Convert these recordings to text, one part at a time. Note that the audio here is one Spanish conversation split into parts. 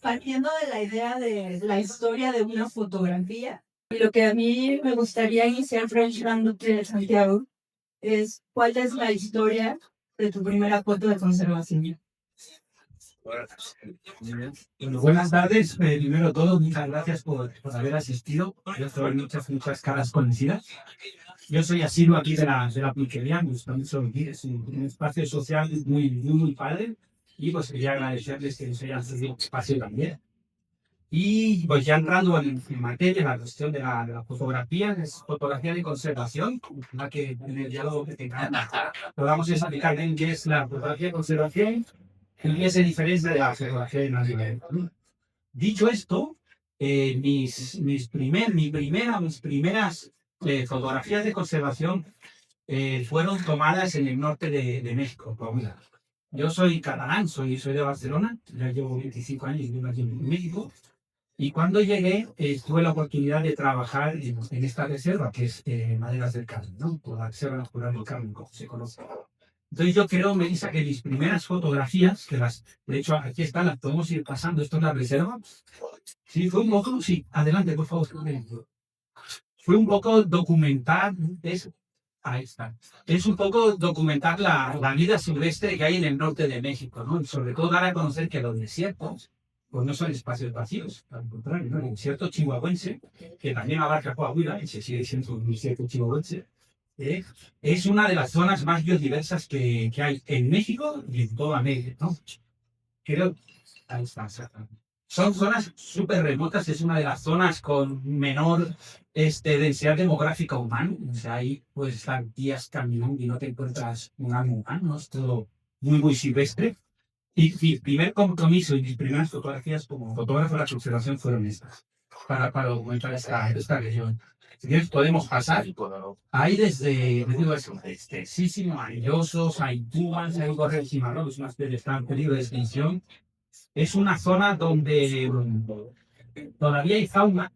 Partiendo de la idea de la historia de una fotografía, lo que a mí me gustaría iniciar preguntándote, Santiago, es ¿cuál es la historia de tu primera foto de conservación? Bueno, buenas tardes. Primero todo, muchas gracias por haber asistido. Yo soy muchas caras conocidas. Yo soy asiduo aquí de la pulquería. Me gusta mucho venir. Es un espacio social muy padre. Y pues quería agradecerles que nos hayan cedido un espacio también. Y pues ya entrando en materia, la cuestión de la fotografía, es fotografía de conservación, la que en el diálogo que tengamos podamos explicar bien qué es la fotografía de conservación y qué se diferencia de la fotografía de nacimiento. Dicho esto, mis primeras fotografías de conservación fueron tomadas en el norte de México, Coahuila. Yo soy catalán, soy de Barcelona, ya llevo 25 años viviendo aquí en México. Y cuando llegué, tuve la oportunidad de trabajar en esta reserva, que es Maderas del Carmen, ¿no? Por la Reserva Natural del Carmen, como se conoce. Entonces yo creo, Melissa, que mis primeras fotografías, de hecho aquí están, las podemos ir pasando, esto es la reserva. Sí, fue un poco, sí, adelante, por favor. Fue un poco documentar, ahí está. Es un poco documentar la vida silvestre que hay en el norte de México, ¿no? Y sobre todo dar a conocer que los desiertos, pues no son espacios vacíos, al contrario, ¿no? El desierto chihuahuense, que también abarca Coahuila, y se sigue siendo un desierto chihuahuense, eh, es una de las zonas más biodiversas que hay en México y en toda América, ¿no? Creo, ahí está, son zonas súper remotas, es una de las zonas con menor densidad demográfica humana. O sea, ahí puedes estar días caminando y no te encuentras un alma humana, es todo muy silvestre. Y mi primer compromiso y mis primeras fotografías como fotógrafo de la conservación fueron estas, para documentar esta región. Si quieres, podemos pasar. Hay desde, les digo eso, extensísimos, maravillosos, hay pumas, hay gorrios cimarrones, una especie que está en peligro de extinción. Es una zona donde todavía hay fauna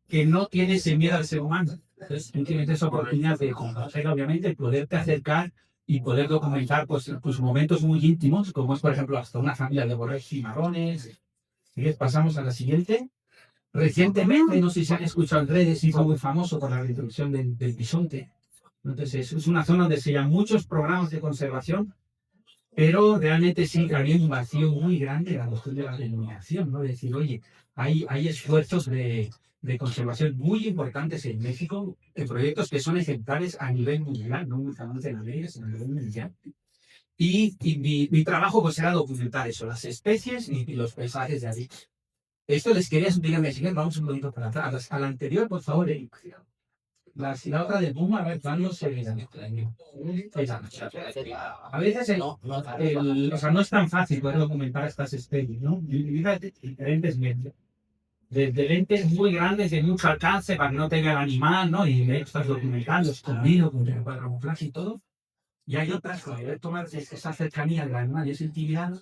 que no tiene ese miedo al ser humano. Entonces, tú tienes esa oportunidad de conocer, obviamente, poderte acercar y poder documentar pues, tus momentos muy íntimos, como es, por ejemplo, hasta una familia de borregos cimarrones. Y pasamos a la siguiente. Recientemente, no sé si han escuchado en redes, hizo muy famoso por la reintroducción del bisonte. Entonces, es una zona donde se llaman muchos programas de conservación, pero realmente sí que había un vacío muy grande en la cuestión de la denominación, ¿no? Es decir, oye, hay esfuerzos de conservación muy importantes en México, en proyectos que son ejemplares a nivel mundial, no únicamente en América, sino a nivel mundial. Y mi trabajo pues era documentar eso, las especies y los paisajes de allí. Esto les quería explicar, vamos un poquito para atrás. A la anterior, por favor, Eric. La otra de Puma, a ver, cuándo se viene. A veces o sea, no es tan fácil poder documentar estas especies, ¿no? Y fíjate, diferentes medios. Desde lentes muy grandes de mucho alcance para que no tenga el animal, ¿no? Y estás documentando, escondido, con el camuflaje y todo. Y hay otras que deben tomar esa cercanía del animal y esa intimidad,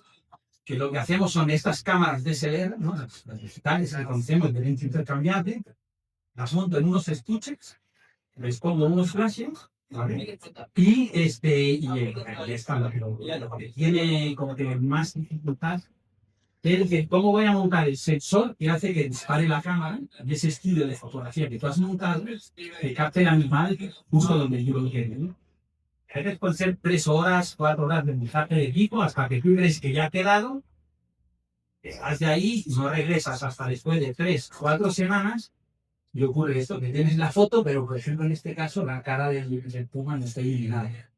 que lo que hacemos son estas cámaras DSLR, ¿no? Las digitales que conocemos de lente intercambiable, las monto en unos estuches, les pongo unos flashes, ¿vale? Y está lo que tiene como que más dificultad es que cómo voy a montar el sensor que hace que dispare la cámara y ese estudio de fotografía que tú has montado que capte el animal justo donde yo lo quiero, ¿no? A veces pueden ser 3 horas, 4 horas de montaje de equipo hasta que tú crees que ya ha quedado, te vas de ahí, no regresas hasta después de 3, 4 semanas. Y ocurre esto, que tienes la foto, pero por ejemplo en este caso la cara del puma no está iluminada.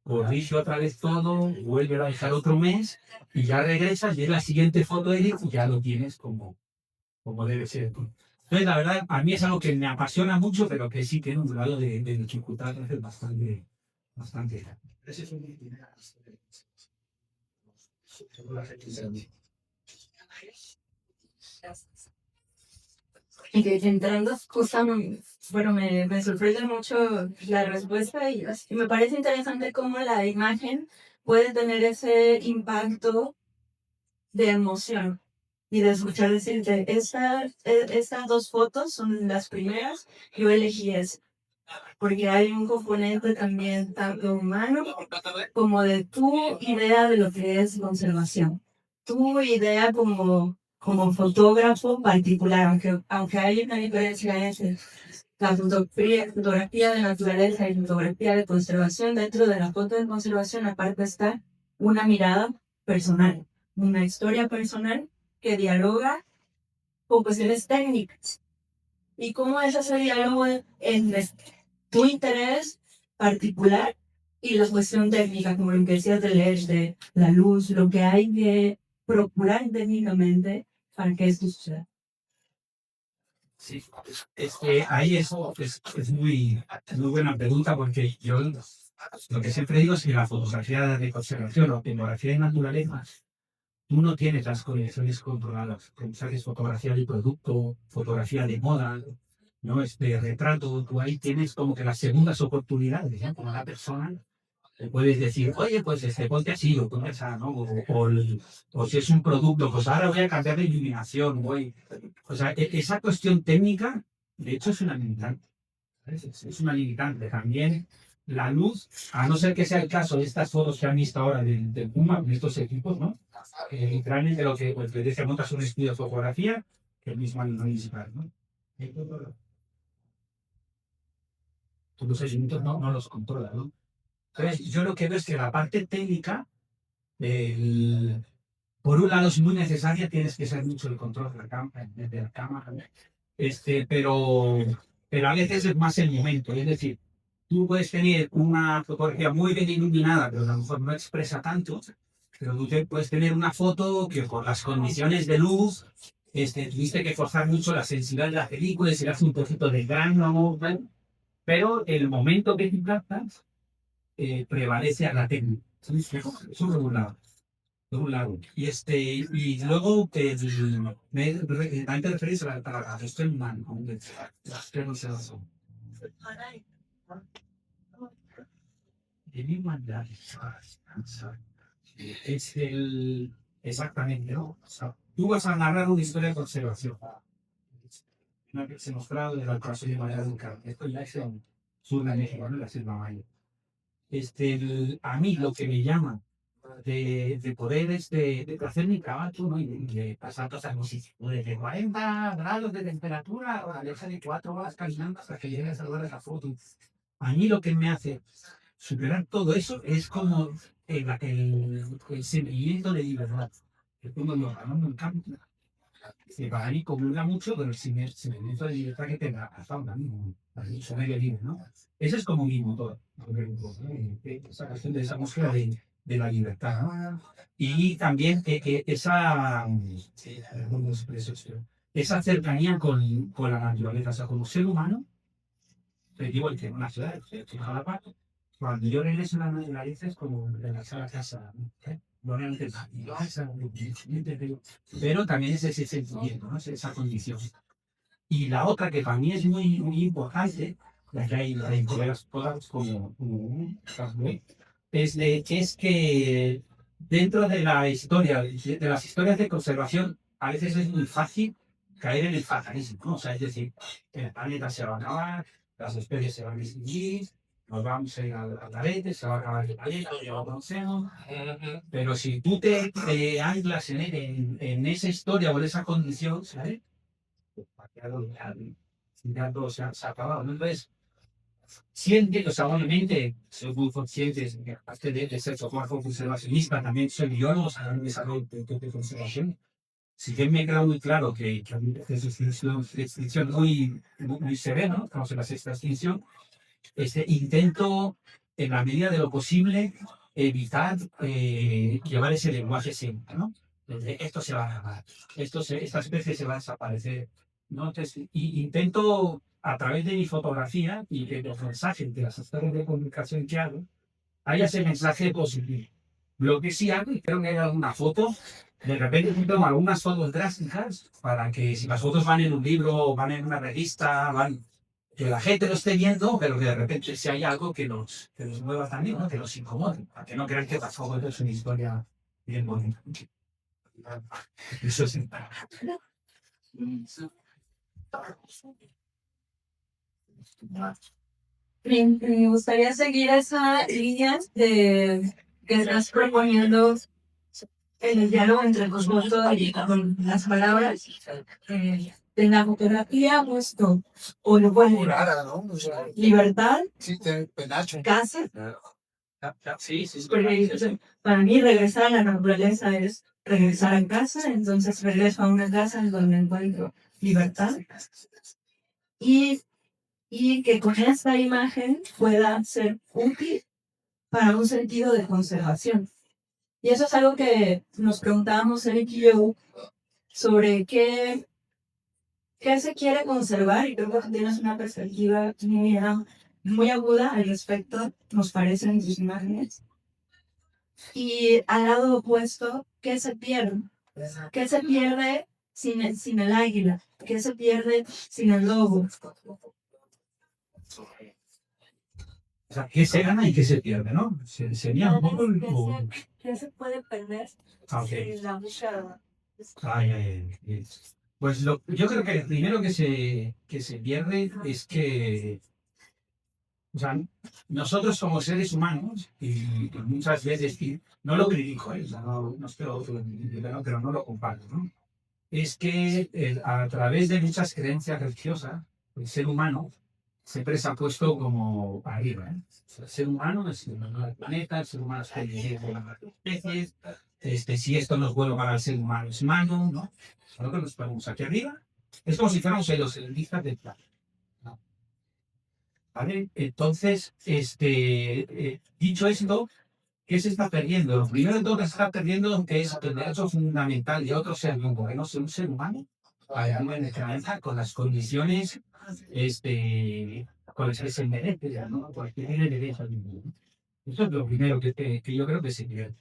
Corrige otra vez todo, vuelve a dejar otro mes y ya regresas y es la siguiente foto de él y ya lo tienes como debe ser. Entonces, la verdad, a mí es algo que me apasiona mucho, pero que sí tiene un grado de dificultad a veces bastante grande. Ese es un Y que entrando justamente, bueno, me sorprende mucho la respuesta y me parece interesante cómo la imagen puede tener ese impacto de emoción y de escuchar decirte, estas dos fotos son las primeras, yo elegí esa, porque hay un componente también tanto humano como de tu idea de lo que es conservación. tu idea como fotógrafo particular, aunque hay una diferencia entre la fotografía de naturaleza y fotografía de conservación, dentro de la foto de conservación aparte está una mirada personal, una historia personal que dialoga con cuestiones técnicas. ¿Y cómo es ese diálogo entre tu interés particular y la cuestión técnica, como lo que decías de leer, de la luz, lo que hay que procurar técnicamente para que esto suceda? Sí, es que ahí es muy buena pregunta porque yo lo que siempre digo es que la fotografía de conservación o fotografía de naturaleza, tú no tienes las condiciones controladas. Cuando haces fotografía de producto, fotografía de moda, ¿no? Este retrato, tú ahí tienes como que las segundas oportunidades, ¿no? Como la persona le puedes decir, oye, pues ponte así o ponte así, ¿no? O si es un producto, pues ahora voy a cambiar de iluminación, voy. O sea, esa cuestión técnica, de hecho, es una limitante. ¿Sabes? Es una limitante. También la luz, a no ser que sea el caso de estas fotos que han visto ahora del Puma, de estos equipos, ¿no? Literalmente lo que pues, le dice, montas un estudio de fotografía, que el mismo no municipal, ¿no? Tú los ayuntamientos no los controla, ¿no? Entonces, yo lo que veo es que la parte técnica, el- por un lado es muy necesaria, tienes que ser mucho el control de la cámara, ¿no? Pero a veces es más el momento, es decir, tú puedes tener una fotografía muy bien iluminada, pero a lo mejor no expresa tanto, pero tú puedes tener una foto que por las condiciones de luz, tuviste que forzar mucho la sensibilidad de la película, y se le hace un poquito de grano, ¿no? Pero el momento que tú captas prevalece a la técnica. ¿Sabes? Eso por un lado. Por un lado. Y luego también te refieres a la gestión humana, ¿no? Que no se hace. De mi manera, es el, exactamente, ¿no? O sea, tú vas a narrar una historia de conservación. Una que se mostraba de la clase de manera de carne. Esto ya es en sur de México, ¿no? La selva maya. A mí lo que me llama de poder de hacer mi trabajo, ¿no? Y de pasar todas esas vicisitudes de 40 grados de temperatura o la aleja de 4 horas caminando hasta que llegues a ver la foto. A mí lo que me hace superar todo eso es como el sentimiento de libertad. Que como lo ganando en campo, que para mí comulga mucho con el sentimiento de libertad que te da hasta ahora mismo. Así, su medio libre, ¿no? Ese es como mi motor. Esa cuestión de esa búsqueda de la libertad, ¿no? Y también ¿cómo expreso esto? Esa cercanía con la naturaleza. O sea, como ser humano, te digo el que en una ciudad, cuando yo regreso a la naturaleza es como regresar a casa. ¿Eh? Normalmente es pero también es ese sentimiento, ¿no? Es esa condición. Y la otra que para mí es muy importante, la que hay colegas todas es que dentro de la historia, de las historias de conservación, a veces es muy fácil caer en el fatalismo, ¿no? O sea, es decir, el planeta se va a acabar, las especies se van a extinguir, nos vamos a ir al garete, se va a acabar el planeta, lo llevamos al océano. Pero si tú te anclas en esa historia o en esa condición, ¿sabes? Ya todo se ha acabado, ¿no? Entonces, siente, o sea, obviamente, soy muy consciente, que aparte de ser fotógrafo conservacionista, también soy biólogo, o sea, en desarrollo de conservación. Si bien me queda muy claro que hay un proceso de extinción muy severo, estamos en la sexta extinción, intento, en la medida de lo posible, evitar llevar ese lenguaje siempre, ¿no? Esto se va a acabar, esta especie se va a desaparecer, ¿no? Entonces, intento, a través de mi fotografía y de los mensajes de las historias de comunicación que hago, haya ese mensaje positivo. Lo que sí hago, y creo que hay alguna foto, de repente tomo algunas fotos drásticas para que si las fotos van en un libro, van en una revista, que la gente lo esté viendo, pero que de repente si hay algo que nos mueva también, ¿no? Que los incomode, para que no crean que las fotos es una historia bien bonita. Eso sí. Me gustaría seguir esa línea de que estás proponiendo en el diálogo entre el cosmonauta y con las palabras de la fotografía puesto o lo pone libertad, casa. Sí, sí, sí. Porque o sea, para mí regresar a la naturaleza es regresar a casa, entonces regreso a una casa en donde encuentro libertad y, y que con esta imagen pueda ser útil para un sentido de conservación. Y eso es algo que nos preguntábamos Eric y yo sobre qué se quiere conservar, y creo que tienes una perspectiva muy aguda al respecto, nos parecen tus imágenes. Y al lado opuesto, ¿qué se pierde? ¿Qué se pierde sin el águila? ¿Qué se pierde sin el lobo? O sea, ¿qué se gana y qué se pierde, no? Sería un poco... ¿Qué se puede perder Okay. sin la búsqueda? Ay, ay, ay. Pues yo creo que lo primero que se pierde es que, o sea, nosotros como seres humanos, y muchas veces, y no lo critico, o sea, no espero, pero no lo comparto, ¿no? Es que a través de muchas creencias religiosas, el ser humano siempre se ha puesto como arriba, ¿eh? O sea, el ser humano es el humano del planeta, el ser humano es el de las especies, si esto no es bueno para el ser humano es malo, ¿no? Nosotros nos ponemos aquí arriba, es como si fuéramos los elitistas del planeta, ¿no? ¿Vale? Entonces, dicho esto, ¿qué se está perdiendo? Lo primero de todo que se está perdiendo es el derecho fundamental de otro ser vivo, que no es un ser humano, a vivir en el planeta con las condiciones con las que se merece, ¿no? Porque tiene derecho a vivir. Eso es lo primero que yo creo que se pierde.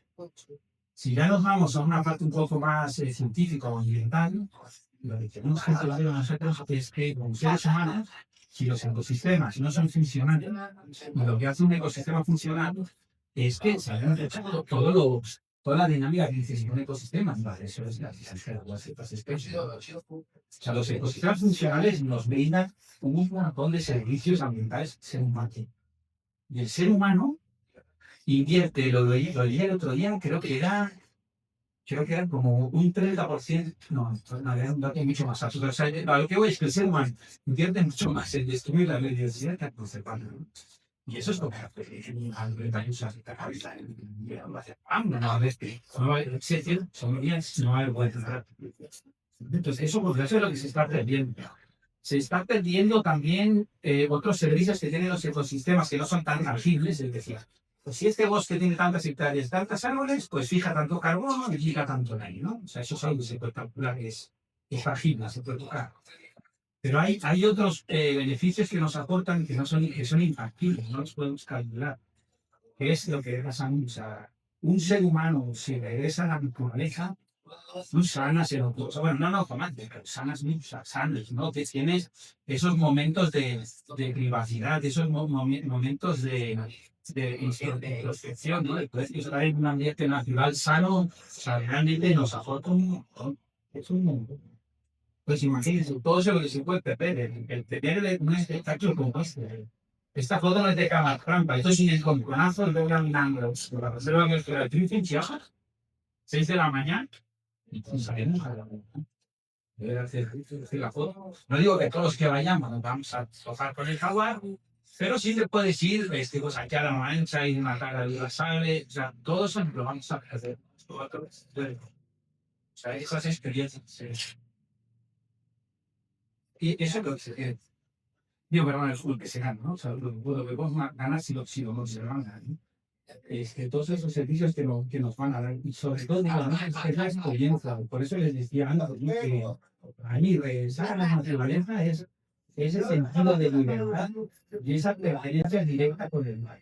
Si ya nos vamos a una parte un poco más científica o ambiental, lo que tenemos que hablar nosotros es que como seres humanos, si los ecosistemas no son funcionales, y lo que hace un ecosistema funcional es que se han rechazado toda la dinámica que necesita un ecosistema. Vale, eso es la existencia de ciertas especies. O sea, los ecosistemas funcionales nos brindan un montón de servicios ambientales ser humano. Y el ser humano invierte, lo leí el otro día, creo que era como un 30%, no, era un dato mucho más alto. O sea, a lo que voy es que el ser humano invierte mucho más en destruir la biodiversidad que en conservarla, ¿no? Y eso es lo que hace al daño no a veces, no hay excepción, son días, no hay vuelta. Entonces, eso es lo que se está perdiendo. Se está perdiendo también otros servicios que tienen los ecosistemas que no son tan tangibles, es decir, pues si este bosque tiene tantas hectáreas, tantos árboles, pues fija tanto carbono y fija tanto daño, ¿no? O sea, eso es algo que se puede calcular, es tangible, se puede tocar. Pero hay otros beneficios que nos aportan que son impactables, no los podemos calcular. Que es lo que pasa mucho. O sea, un ser humano, si regresa a la naturaleza, tú sanas el otro. O sea, bueno, no, pero sanas, sanas, ¿no? Que tienes esos momentos de privacidad, esos momentos de introspección, ¿no? De poder estar en un ambiente natural sano, o sea, realmente nos aporta un montón. Es un montón. Pues imagínense, todo eso lo que se puede perder, el tener un espectáculo como este. Esta foto no es de cámara trampa, esto es un encontronazo, el caminando por la reserva de nuestra actriz en Chiapas, 6 de la mañana, y salimos a la mañana. Debe hacer la foto. No digo que todos los que vayamos nos vamos a tocar con el jaguar, pero sí te puedes ir, pues aquí a la mancha y matar a la sangre, o sea, todo eso lo vamos a hacer. O sea, esas experiencias. Y eso es lo que se tiene. Digo, perdón, el fútbol que se gana, ¿no? O sea, lo que podemos ganar si lo conservamos, ¿no? Todos esos servicios que nos van a dar, y sobre todo, digo, ¿no? Es la experiencia. Por eso les decía antes que a mí regresar a la naturaleza es ese sentido de libertad y esa experiencia directa con el mar.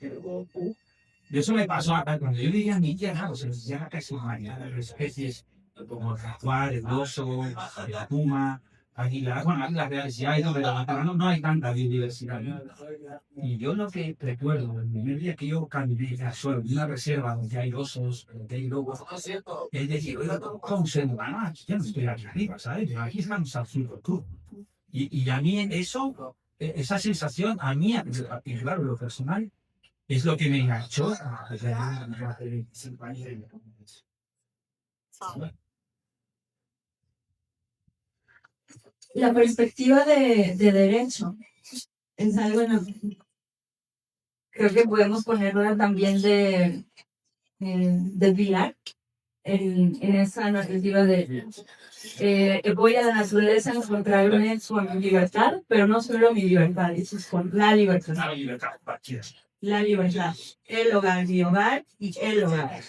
Y eso me pasó acá, cuando yo vivía en mi tierra, o sea, ya casi mañana, especies como el jaguar, el oso, la puma, águila, bueno, águilas reales sí hay, pero no hay tanta biodiversidad, ¿no? Y yo lo que recuerdo, el primer día que yo caminé al suelo de una reserva donde hay osos, donde hay lobos, es decir, oiga, ¿cómo se humano? Aquí ya no estoy aquí arriba, ¿sabes? Yo aquí estamos al sur, tú. Y a mí eso, esa sensación, a mí, y claro, lo personal, es lo que me enganchó desde hace 25 años. La perspectiva de derecho es algo en lo que creo que podemos ponerla también de pilar en esa narrativa de voy a la naturaleza a encontrarme su libertad, pero no solo mi libertad, eso es con la libertad. La libertad, el hogar, mi hogar y el hogar.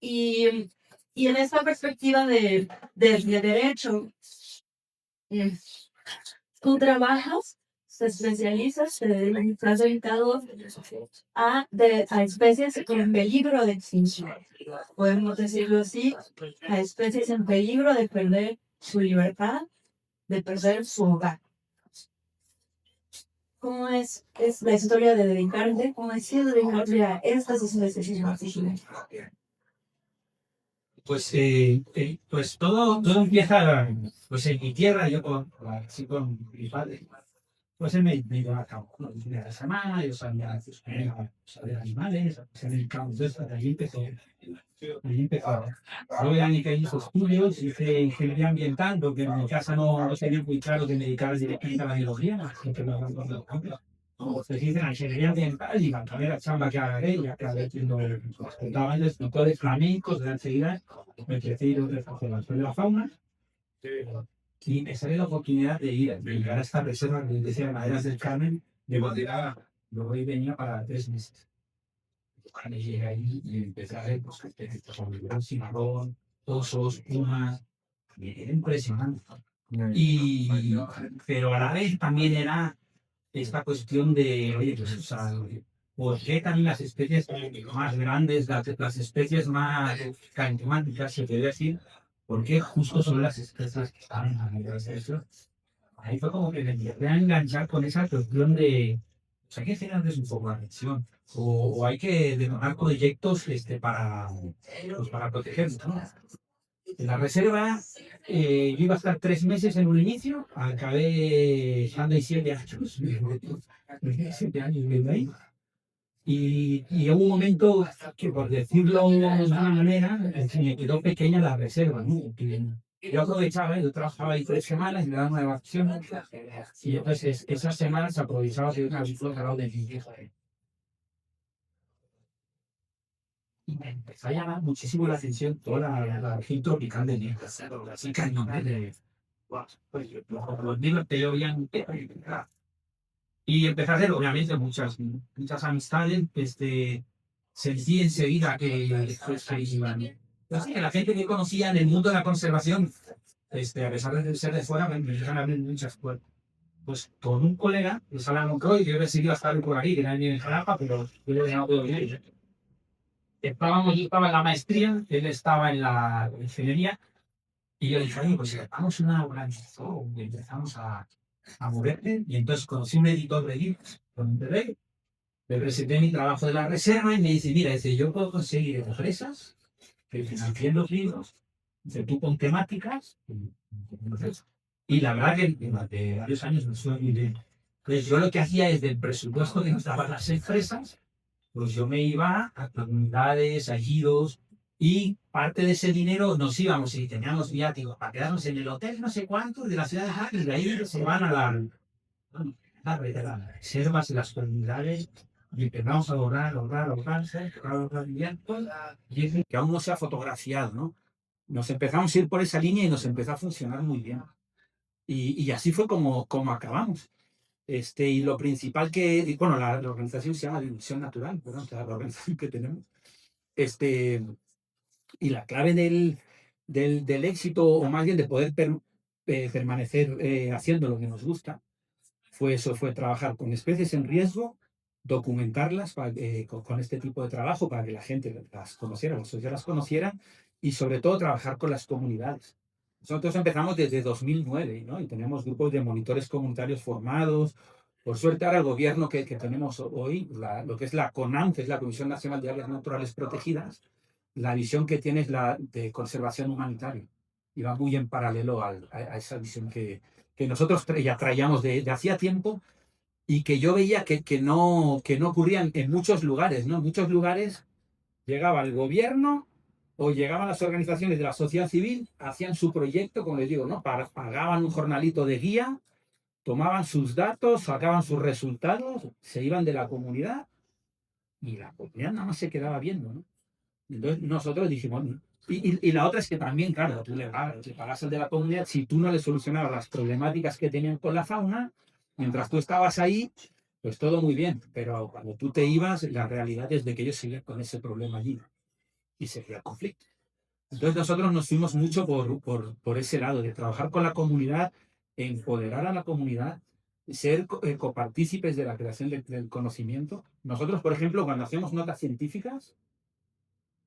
Y, y en esta perspectiva de derecho, tú trabajas, te especializas, estás dedicado a especies en peligro de extinción. Podemos decirlo así, a especies en peligro de perder su libertad, de perder su hogar. ¿Cómo es la historia de dedicarte? ¿Cómo ha sido dedicarte a estas especies en particular? Pues todo empieza pues en mi tierra, así con mi padre. Pues él me llevaba a cabo los fines de la semana, yo sabía pues, saber animales, hacer el campo, entonces allí empezó. Luego ya que hice estudios, hice ingeniería ambiental, porque en mi casa no tenía muy claro que me dedicaba directamente a la biología, siempre me habían dado los campos. Entonces hice la ingeniería ambiental y la primera chamba que agarré, ya que había tenido estaban de instructores flamencos, de enseguida me empecé a ir a conservación de la fauna. Y me sale la oportunidad de ir a esta reserva que decía Maderas del Carmen, de Bodega, luego ahí venía para 3 meses. Cuando llegué ahí y empecé a ver pues, con cimarrón, osos, pumas, y era impresionante. Y, pero a la vez también era esta cuestión de, oye, pues, o sea, ¿por qué también las especies más grandes, las especies más carismáticas, se podría decir, por qué justo son las especies que están en la naturaleza? Ahí fue como que me empecé a enganchar con esa cuestión de, pues hay que hacer antes un poco la atención, o hay que detonar proyectos para protegernos, ¿no? En la reserva, yo iba a estar 3 meses en un inicio, acabé estando ahí 7 años, 7 años viviendo ahí. Y hubo un momento que, por decirlo de una manera, se me quedó pequeña la reserva, ¿no? Yo aprovechaba, yo trabajaba ahí 3 semanas y me daban una vacaciones, y entonces esas semanas aprovechaba de una visita al lado de mi hija. Y me empezó a llamar muchísimo la atención toda la región tropical de Nicaragua, así cañones de los libros que yo había. Y empecé a hacer, obviamente, muchas amistades. Sentí enseguida que la gente que conocía en el mundo de la conservación, a pesar de ser de fuera, me empezaron a abrir muchas puertas. Pues con un colega, de Sala Moncoy, yo he decidido estar por aquí, que era en Jalapa, pero yo le he dejado todo bien. Yo estaba en la maestría, él estaba en la ingeniería, y yo dije, oye, pues si vamos una organización y empezamos a moverme, y entonces conocí un editor de libros con Monterrey, le presenté mi trabajo de la reserva y me dice, mira, dice, yo puedo conseguir empresas que financien los libros, dice, tú con temáticas, y la verdad que durante varios años me fue muy bien. Entonces yo lo que hacía es del presupuesto que nos daban las empresas, pues yo me iba a comunidades, a giros, y parte de ese dinero nos íbamos y teníamos viáticos para quedarnos en el hotel no sé cuánto de la ciudad de Jaén, y de ahí se van a las reservas y las comunidades, y empezamos a ahorrar bien, y es que aún no se ha fotografiado, ¿no? Nos empezamos a ir por esa línea y nos empezó a funcionar muy bien. Y así fue como acabamos. Y lo principal bueno, la organización se llama Dimensión Natural, ¿verdad? La organización que tenemos. Y la clave del éxito, o más bien de poder permanecer haciendo lo que nos gusta, fue trabajar con especies en riesgo, documentarlas con este tipo de trabajo para que la gente las conociera, las sociedades las conocieran, y sobre todo trabajar con las comunidades. Nosotros empezamos desde 2009, ¿no? Y tenemos grupos de monitores comunitarios formados. Por suerte, ahora el gobierno que tenemos hoy, lo que es la CONAM, que es la Comisión Nacional de Áreas Naturales Protegidas, la visión que tiene es la de conservación humanitaria. Y va muy en paralelo a esa visión que nosotros ya traíamos de hacía tiempo, y que yo veía que no ocurrían en muchos lugares, ¿no? En muchos lugares llegaba el gobierno o llegaban las organizaciones de la sociedad civil, hacían su proyecto, como les digo, ¿no? Pagaban un jornalito de guía, tomaban sus datos, sacaban sus resultados, se iban de la comunidad y la comunidad nada más se quedaba viendo, ¿no? Entonces nosotros dijimos, y la otra es que también, claro, tú le pagas al de la comunidad, si tú no le solucionabas las problemáticas que tenían con la fauna, mientras tú estabas ahí, pues todo muy bien, pero cuando tú te ibas, la realidad es de que ellos seguían con ese problema allí y seguía el conflicto. Entonces nosotros nos fuimos mucho por ese lado, de trabajar con la comunidad, empoderar a la comunidad, ser copartícipes de la creación del conocimiento. Nosotros, por ejemplo, cuando hacemos notas científicas,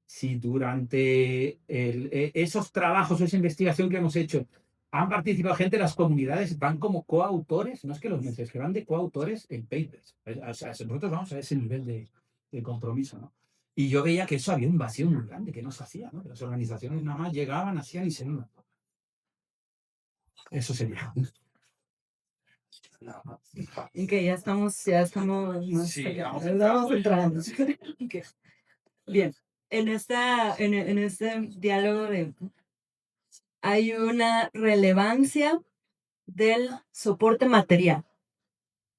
si durante esos trabajos, esa investigación que hemos hecho, han participado gente de las comunidades, van como coautores, no es que los meses, que van de coautores en papers. O sea, nosotros vamos a ese nivel de compromiso, ¿no? Y yo veía que eso había un vacío muy grande, que no se hacía, ¿no? Que las organizaciones nada más llegaban, hacían y se iban. Eso sería. Y que ya estamos más Sí, allá, vamos vamos entrando. Ok. Bien, en este diálogo hay una relevancia del soporte material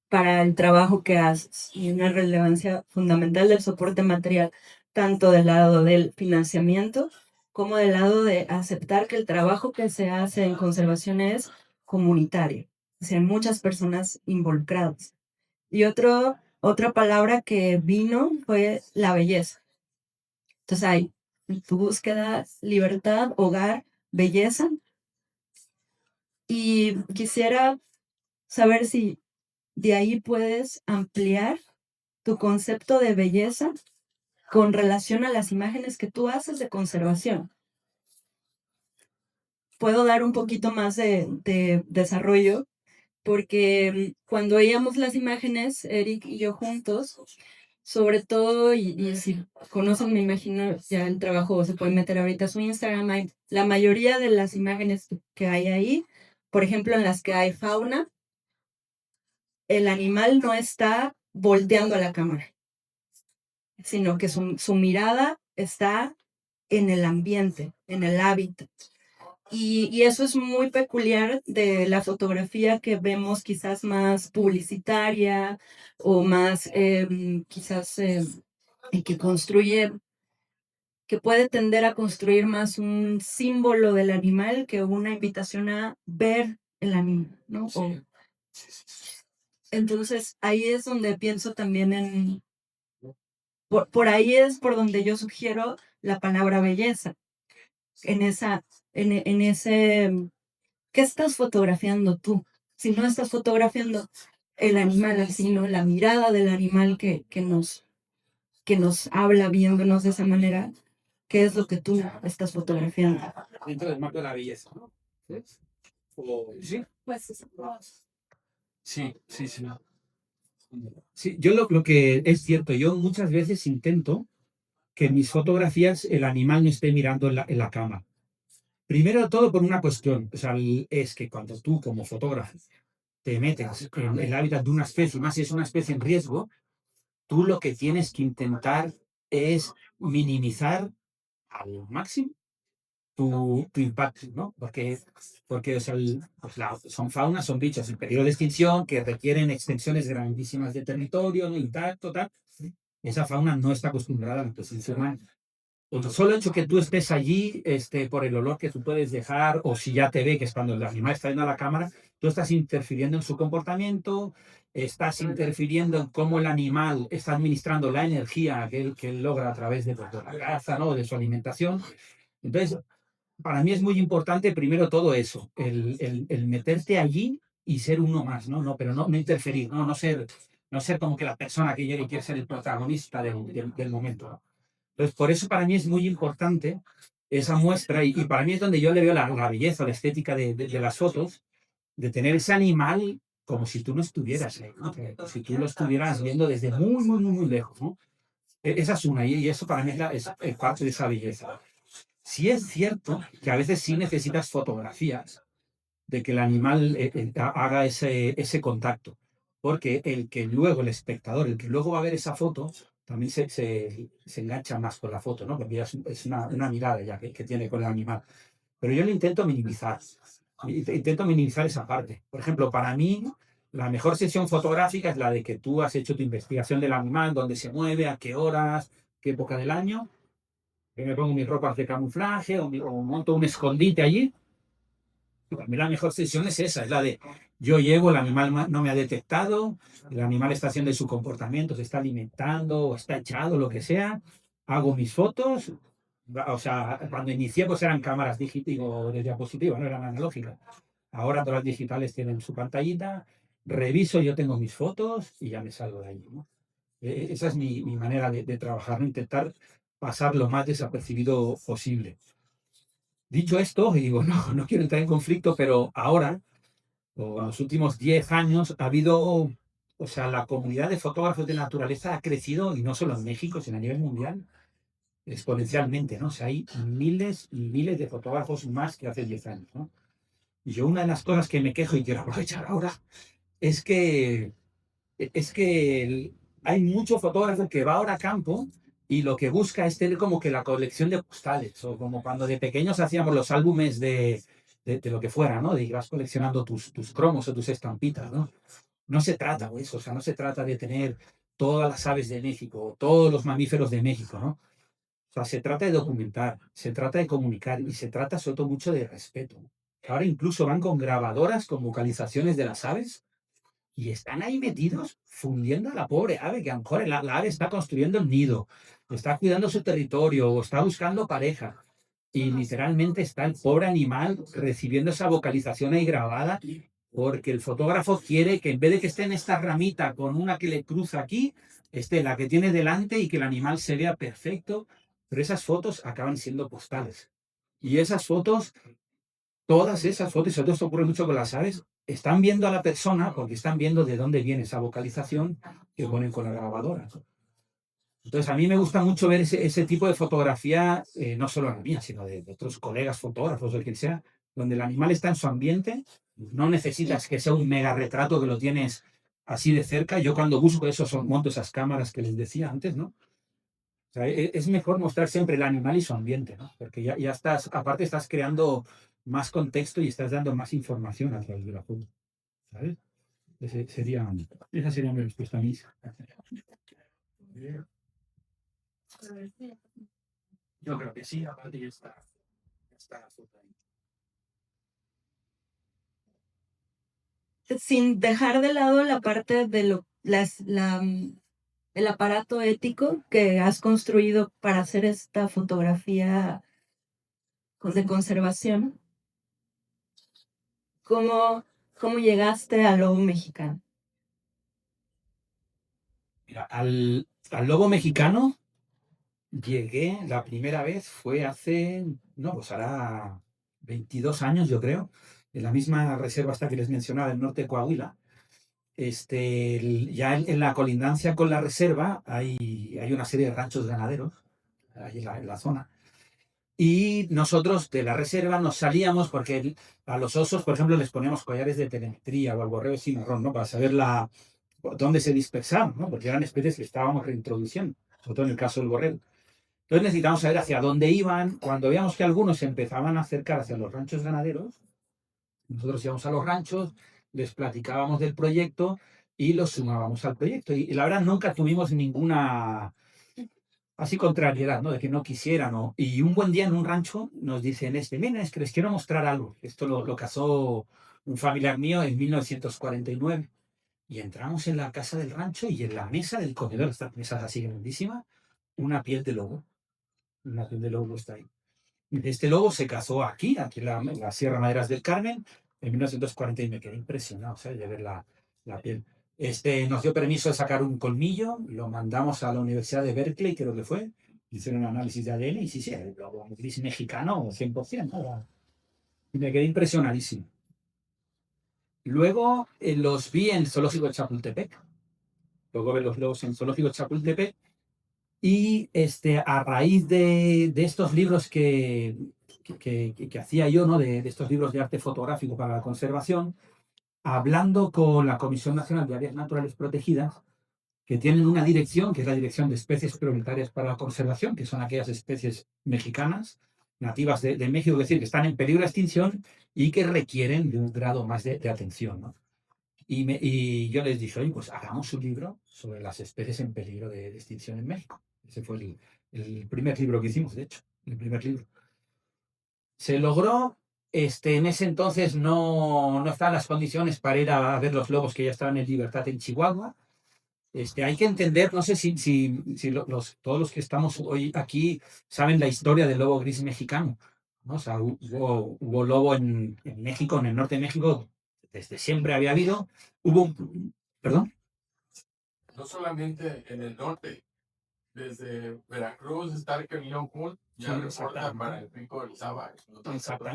para el trabajo que haces y una relevancia fundamental del soporte material, tanto del lado del financiamiento como del lado de aceptar que el trabajo que se hace en conservación es comunitario, o sea, hay muchas personas involucradas. Y otra palabra que vino fue la belleza. Entonces hay en tu búsqueda libertad, hogar, belleza. Y quisiera saber si de ahí puedes ampliar tu concepto de belleza con relación a las imágenes que tú haces de conservación. Puedo dar un poquito más de desarrollo porque cuando veíamos las imágenes, Eric y yo juntos, sobre todo, y si conocen, me imagino, ya el trabajo se puede meter ahorita a su Instagram, la mayoría de las imágenes que hay ahí, por ejemplo, en las que hay fauna, el animal no está volteando a la cámara, sino que su mirada está en el ambiente, en el hábitat. Y eso es muy peculiar de la fotografía que vemos quizás más publicitaria o más quizás que construye, que puede tender a construir más un símbolo del animal que una invitación a ver el animal, ¿no? Entonces ahí es donde pienso también por ahí es por donde yo sugiero la palabra belleza, en esa, en ese ¿qué estás fotografiando tú? Si no estás fotografiando el animal, sino la mirada del animal que nos habla viéndonos de esa manera, ¿qué es lo que tú estás fotografiando? Dentro del marco de la belleza, ¿no? Sí, Pues sí, sí, sí. Sí, yo lo que es cierto, yo muchas veces intento que en mis fotografías el animal no esté mirando en la cámara. Primero de todo por una cuestión, o sea, es que cuando tú como fotógrafo te metes en el hábitat de una especie, más si es una especie en riesgo, tú lo que tienes que intentar es minimizar al máximo tu impacto, ¿no? Porque o sea, pues son faunas, son bichos en peligro de extinción que requieren extensiones grandísimas de territorio, ¿no? Intacto, tal. Esa fauna no está acostumbrada a la presencia humana. El solo hecho que tú estés allí, por el olor que tú puedes dejar, o si ya te ve, que es cuando el animal está viendo a la cámara, tú estás interfiriendo en su comportamiento, estás interfiriendo en cómo el animal está administrando la energía que él logra a través de la caza, ¿no? De su alimentación. Entonces, para mí es muy importante, primero todo eso, el meterte allí y ser uno más, ¿no? Pero no interferir, no ser como que la persona que llega y quiere ser el protagonista del momento, ¿no? Entonces, por eso para mí es muy importante esa muestra y para mí es donde yo le veo la belleza, la estética de las fotos, de tener ese animal como si tú no estuvieras ahí, ¿no? Como si tú lo estuvieras viendo desde muy, muy, muy, muy lejos, ¿no? Esa es una, y eso para mí es parte de esa belleza. Sí es cierto que a veces sí necesitas fotografías de que el animal haga ese contacto, porque el que luego, el espectador, el que luego va a ver esa foto, también se engancha más con la foto, ¿no? Porque ya es una mirada ya que tiene con el animal. Pero yo lo intento minimizar. Intento minimizar esa parte. Por ejemplo, para mí, la mejor sesión fotográfica es la de que tú has hecho tu investigación del animal, dónde se mueve, a qué horas, qué época del año, que me pongo mis ropas de camuflaje o monto un escondite allí. Y para mí la mejor sesión es esa, es la de yo llego, el animal no me ha detectado, el animal está haciendo su comportamiento, se está alimentando o está echado, lo que sea, hago mis fotos, o sea, cuando inicié pues eran cámaras digitales o de diapositiva, no eran analógicas. Ahora todas las digitales tienen su pantallita, reviso, yo tengo mis fotos y ya me salgo de allí, ¿no? Esa es mi manera de trabajar, ¿no? Intentar pasar lo más desapercibido posible. Dicho esto, y digo, no quiero entrar en conflicto, pero ahora, o en los últimos 10 años, ha habido, o sea, la comunidad de fotógrafos de naturaleza ha crecido, y no solo en México, sino a nivel mundial, exponencialmente, ¿no? O sea, hay miles y miles de fotógrafos más que hace 10 años, ¿no? Y yo una de las cosas que me quejo y quiero aprovechar ahora es que, hay mucho fotógrafo que va ahora a campo y lo que busca es tener como que la colección de postales, o como cuando de pequeños hacíamos los álbumes de lo que fuera, ¿no? De ibas coleccionando tus cromos o tus estampitas, ¿no? No se trata de eso, o sea, no se trata de tener todas las aves de México, todos los mamíferos de México, ¿no? O sea, se trata de documentar, se trata de comunicar y se trata sobre todo mucho de respeto. Ahora incluso van con grabadoras con vocalizaciones de las aves y están ahí metidos fundiendo a la pobre ave, que a lo mejor la ave está construyendo el nido, está cuidando su territorio o está buscando pareja. Y literalmente está el pobre animal recibiendo esa vocalización ahí grabada porque el fotógrafo quiere que en vez de que esté en esta ramita con una que le cruza aquí, esté la que tiene delante y que el animal se vea perfecto. Pero esas fotos acaban siendo postales. Y esas fotos, todas esas fotos, y sobre todo esto ocurre mucho con las aves, están viendo a la persona porque están viendo de dónde viene esa vocalización que ponen con la grabadora. Entonces, a mí me gusta mucho ver ese tipo de fotografía, no solo la mía, sino de otros colegas fotógrafos o quien sea, donde el animal está en su ambiente, no necesitas que sea un mega retrato que lo tienes así de cerca. Yo cuando busco eso, monto esas cámaras que les decía antes, ¿no? O sea, es mejor mostrar siempre el animal y su ambiente, ¿no? Porque ya estás, aparte estás creando más contexto y estás dando más información a través de la foto, ¿sabes? Esa sería mi respuesta a mí. Yo creo que sí, aparte ya está la foto ahí. Sin dejar de lado la parte de el aparato ético que has construido para hacer esta fotografía de conservación, ¿cómo llegaste al lobo mexicano? Mira, al lobo mexicano llegué, la primera vez fue hace, no, pues hará 22 años, yo creo, en la misma reserva esta que les mencionaba, del norte de Coahuila. Ya en la colindancia con la reserva hay una serie de ranchos ganaderos, ahí en la zona. Y nosotros de la reserva nos salíamos porque a los osos, por ejemplo, les poníamos collares de telemetría o al borrego cimarrón, ¿no? Para saber dónde se dispersaban, ¿no? Porque eran especies que estábamos reintroduciendo, sobre todo en el caso del borrego. Entonces necesitábamos saber hacia dónde iban. Cuando veíamos que algunos se empezaban a acercar hacia los ranchos ganaderos, nosotros íbamos a los ranchos, les platicábamos del proyecto y los sumábamos al proyecto. Y la verdad nunca tuvimos ninguna así contrariedad, ¿no? De que no quisieran. Y un buen día en un rancho nos dicen, miren, es que les quiero mostrar algo. Esto lo cazó un familiar mío en 1949. Y entramos en la casa del rancho y en la mesa del comedor, esta mesa así grandísima, una piel de lobo. Una piel de lobo está ahí. Este lobo se cazó aquí en la Sierra Maderas del Carmen, en 1940 y me quedé impresionado, ¿sabes? De ver la piel. Nos dio permiso de sacar un colmillo, lo mandamos a la Universidad de Berkeley, creo que fue, hicieron un análisis de ADN y sí, el lobo gris mexicano, 100%, ¿no? Y me quedé impresionadísimo. Luego los vi en el Zoológico de Chapultepec, luego ver los lobos en el Zoológico de Chapultepec, y a raíz de estos libros que hacía yo, ¿no? De estos libros de arte fotográfico para la conservación, hablando con la Comisión Nacional de Áreas Naturales Protegidas, que tienen una dirección, que es la Dirección de Especies Prioritarias para la Conservación, que son aquellas especies mexicanas, nativas de México, es decir, que están en peligro de extinción y que requieren de un grado más de atención, ¿no? Y yo les dije, oye, pues hagamos un libro sobre las especies en peligro de extinción en México. Ese fue el primer libro que hicimos, de hecho, el primer libro. Se logró, en ese entonces no estaban las condiciones para ir a ver los lobos que ya estaban en libertad en Chihuahua. Hay que entender, no sé si todos los que estamos hoy aquí saben la historia del lobo gris mexicano, ¿no? O sea, hubo lobo en México, en el norte de México, desde siempre había habido. ¿Perdón? No solamente en el norte, desde Veracruz, está el Cañón Cool, ya Sí, reportan para el Pico del Saba.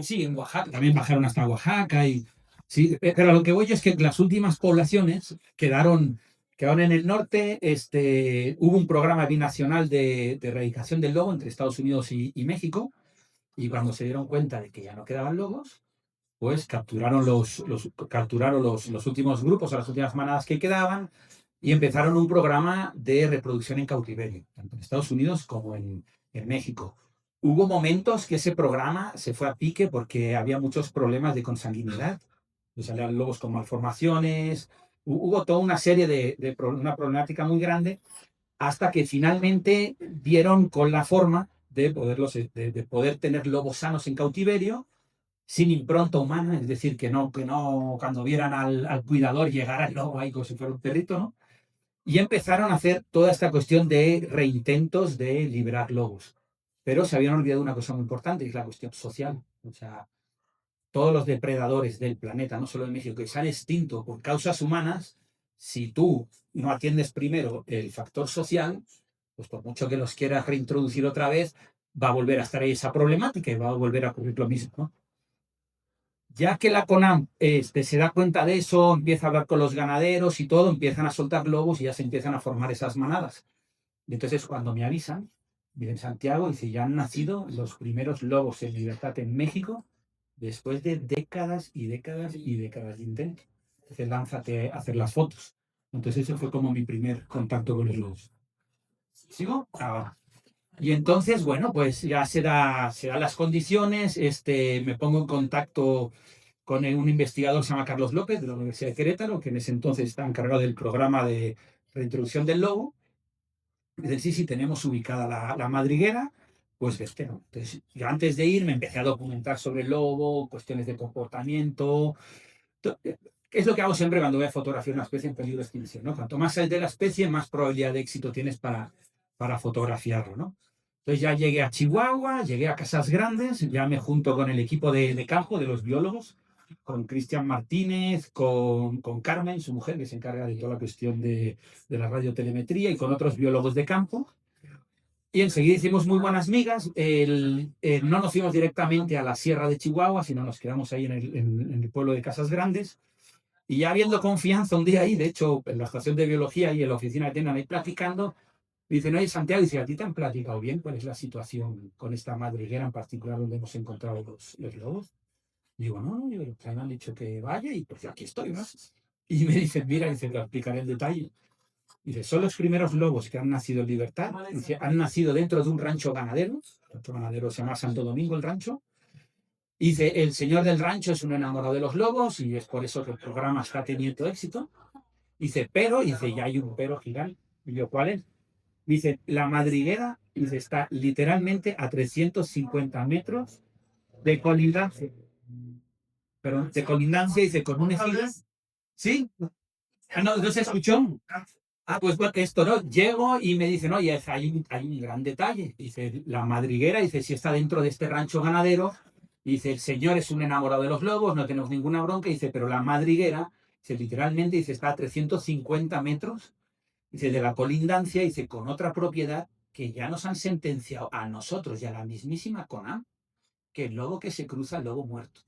Sí, en Oaxaca, también bajaron hasta Oaxaca. Sí, pero lo que voy es que las últimas poblaciones quedaron en el norte. Hubo un programa binacional de erradicación del lobo entre Estados Unidos y México, y cuando se dieron cuenta de que ya no quedaban lobos, pues capturaron los últimos grupos o las últimas manadas que quedaban y empezaron un programa de reproducción en cautiverio, tanto en Estados Unidos como en México. Hubo momentos que ese programa se fue a pique porque había muchos problemas de consanguinidad. Salían lobos con malformaciones. Hubo toda una serie una problemática muy grande, hasta que finalmente dieron con la forma de poder tener lobos sanos en cautiverio, sin impronta humana, es decir, que no cuando vieran al cuidador llegara el lobo ahí como si fuera un perrito, ¿no? Y empezaron a hacer toda esta cuestión de reintentos de liberar lobos. Pero se habían olvidado una cosa muy importante, que es la cuestión social. O sea, todos los depredadores del planeta, no solo en México, que se han extinto por causas humanas, si tú no atiendes primero el factor social, pues por mucho que los quieras reintroducir otra vez, va a volver a estar ahí esa problemática y va a volver a ocurrir lo mismo, ¿no? Ya que la CONAM se da cuenta de eso, empieza a hablar con los ganaderos y todo, empiezan a soltar lobos y ya se empiezan a formar esas manadas. Y entonces cuando me avisan, miren Santiago, dice, ya han nacido los primeros lobos en libertad en México después de décadas y décadas y décadas de intento. Entonces lánzate a hacer las fotos. Entonces ese fue como mi primer contacto con los lobos. ¿Sigo? Ahora. Y entonces, bueno, pues ya se dan las condiciones, me pongo en contacto con un investigador que se llama Carlos López, de la Universidad de Querétaro, que en ese entonces está encargado del programa de reintroducción del lobo. Dice, sí, tenemos ubicada la madriguera, pues vete, ¿no? Entonces, yo antes de ir me empecé a documentar sobre el lobo, cuestiones de comportamiento. Es lo que hago siempre cuando voy a fotografiar una especie en peligro de extinción, ¿no? Cuanto más sales de la especie, más probabilidad de éxito tienes para fotografiarlo, ¿no? Entonces ya llegué a Chihuahua, llegué a Casas Grandes, ya me junto con el equipo de campo de los biólogos, con Cristian Martínez, con Carmen, su mujer, que se encarga de toda la cuestión de la radiotelemetría, y con otros biólogos de campo. Y enseguida hicimos muy buenas migas. No nos fuimos directamente a la Sierra de Chihuahua, sino nos quedamos ahí en el pueblo de Casas Grandes. Y ya habiendo confianza un día ahí, de hecho, en la estación de biología y en la oficina de tienen ahí platicando, dicen, oye, Santiago, dice, ¿a ti te han platicado bien cuál es la situación con esta madriguera en particular donde hemos encontrado los lobos? Digo, no, digo, me han dicho que vaya y pues aquí estoy, ¿no? Y me dicen, mira, dice, te explicaré el detalle. Dice, son los primeros lobos que han nacido en libertad. Dice, han nacido dentro de un rancho ganadero. El rancho ganadero se llama Santo Domingo, el rancho. Dice, el señor del rancho es un enamorado de los lobos y es por eso que el programa está teniendo éxito. Dice, dice, ya hay un pero gigante. Y yo, ¿cuál es? Dice, la madriguera, dice, está literalmente a 350 metros de colindancia. Pero de colindancia, dice, con un ejido. ¿Sí? Ah, no se escuchó. Ah, pues bueno, esto no. Llego y me dicen, oye, hay un gran detalle. Dice, la madriguera, dice, si está dentro de este rancho ganadero, dice, el señor es un enamorado de los lobos, no tenemos ninguna bronca, dice, pero la madriguera, dice, literalmente, dice, está a 350 metros, dice, de la colindancia, dice, con otra propiedad que ya nos han sentenciado a nosotros y a la mismísima CONAM, que el lobo que se cruza, el lobo muerto.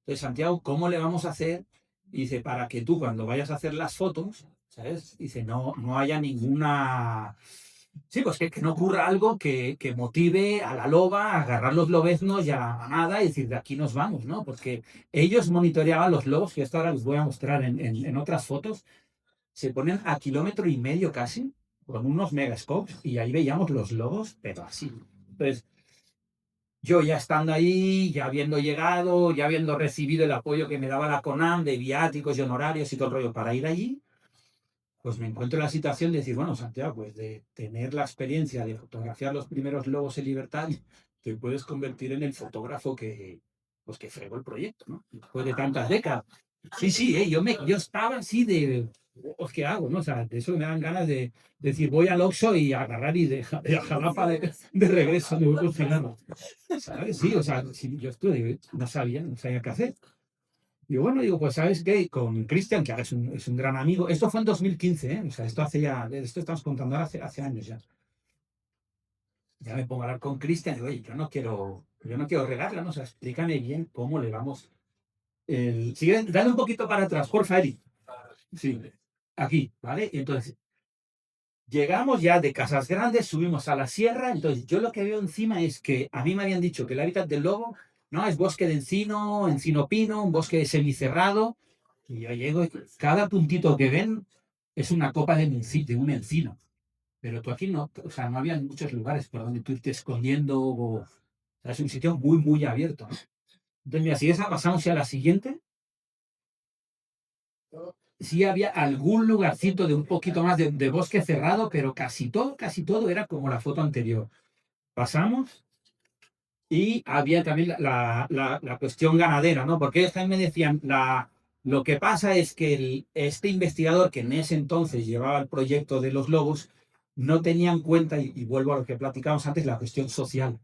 Entonces, Santiago, ¿cómo le vamos a hacer? Dice, para que tú cuando vayas a hacer las fotos, ¿sabes? Dice, no haya ninguna... Sí, pues que no ocurra algo que motive a la loba a agarrar los lobeznos y a la manada y decir, de aquí nos vamos, ¿no? Porque ellos monitoreaban los lobos, que esto ahora les voy a mostrar en otras fotos. se ponen a 1,5 kilómetros casi, con unos megascopes, y ahí veíamos los lobos, pero así. Entonces, yo ya estando ahí, ya habiendo llegado, ya habiendo recibido el apoyo que me daba la CONAM de viáticos y honorarios y todo el rollo para ir allí, pues me encuentro en la situación de decir, bueno, Santiago, pues de tener la experiencia de fotografiar los primeros lobos en libertad, te puedes convertir en el fotógrafo que, pues que fregó el proyecto, ¿no? Después de tantas décadas. Sí, sí, yo estaba así de, pues, ¿qué hago? ¿No? O sea, de eso me dan ganas de decir, voy al Oxxo y agarrar y de la jalapa de regreso, de un cigarro. ¿Sabes? Sí, o sea, sí, yo estuve, no sabía qué hacer. Y bueno, digo, pues ¿sabes qué? Con Cristian, que ahora es un gran amigo, esto fue en 2015, ¿eh? O sea, esto estamos contando ahora hace años ya. Ya me pongo a hablar con Cristian y digo, oye, yo no quiero regarla, ¿no? O sea, explícame bien cómo le vamos. Si quieres, dale un poquito para atrás, porfa, Eri. Sí, aquí, ¿vale? Y entonces, llegamos ya de Casas Grandes, subimos a la sierra, entonces yo lo que veo encima es que a mí me habían dicho que el hábitat del lobo, no, es bosque de encino, encino pino, un bosque semicerrado, y yo llego y cada puntito que ven es una copa de un encino. Pero tú aquí no, o sea, no había muchos lugares por donde tú irte escondiendo, o sea, es un sitio muy, muy abierto, ¿no? Entonces, mira, si esa pasamos ya a la siguiente, sí había algún lugarcito de un poquito más de bosque cerrado, pero casi todo era como la foto anterior. Pasamos y había también la cuestión ganadera, ¿no? Porque ellos también me decían, lo que pasa es que este investigador que en ese entonces llevaba el proyecto de los lobos no tenía en cuenta, y vuelvo a lo que platicábamos antes, la cuestión social.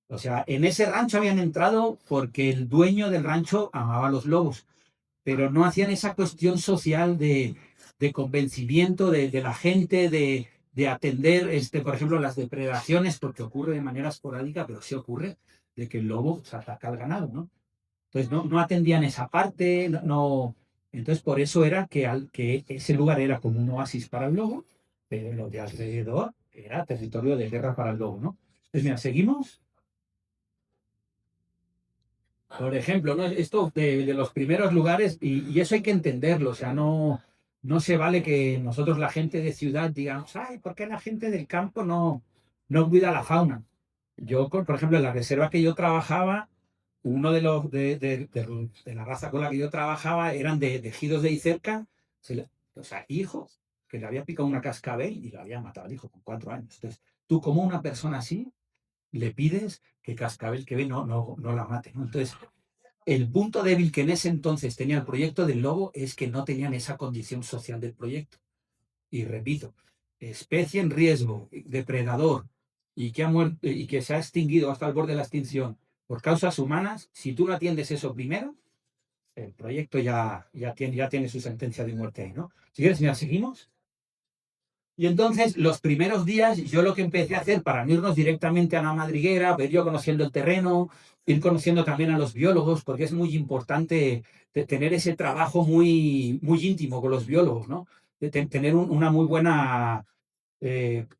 O sea, en ese rancho habían entrado porque el dueño del rancho amaba a los lobos, pero no hacían esa cuestión social de convencimiento de la gente, de atender, por ejemplo, las depredaciones, porque ocurre de manera esporádica, pero sí ocurre, de que el lobo se ataca al ganado, ¿no? Entonces no atendían esa parte, entonces por eso era que ese lugar era como un oasis para el lobo, pero lo de alrededor era territorio de guerra para el lobo, ¿no? Entonces, mira, seguimos. Por ejemplo, ¿no? Esto de los primeros lugares, y eso hay que entenderlo, o sea, no se vale que nosotros, la gente de ciudad, digamos, ay, ¿por qué la gente del campo no cuida la fauna? Yo, por ejemplo, en la reserva que yo trabajaba, uno de la raza con la que yo trabajaba eran de ejidos de ahí cerca, o sea, hijos, que le había picado una cascabel y le había matado al hijo con 4 años. Entonces, tú como una persona así, le pides que cascabel que ve no la mate, ¿no? Entonces, el punto débil que en ese entonces tenía el proyecto del lobo es que no tenían esa condición social del proyecto. Y repito, especie en riesgo, depredador, y que ha muerto y que se ha extinguido hasta el borde de la extinción por causas humanas, si tú no atiendes eso primero, el proyecto ya tiene su sentencia de muerte ahí, ¿no? Si quieres, mira, seguimos. Y entonces, los primeros días, yo lo que empecé a hacer para no irnos directamente a la madriguera, ver yo conociendo el terreno, ir conociendo también a los biólogos, porque es muy importante tener ese trabajo muy, muy íntimo con los biólogos, ¿no? Tener una muy buena,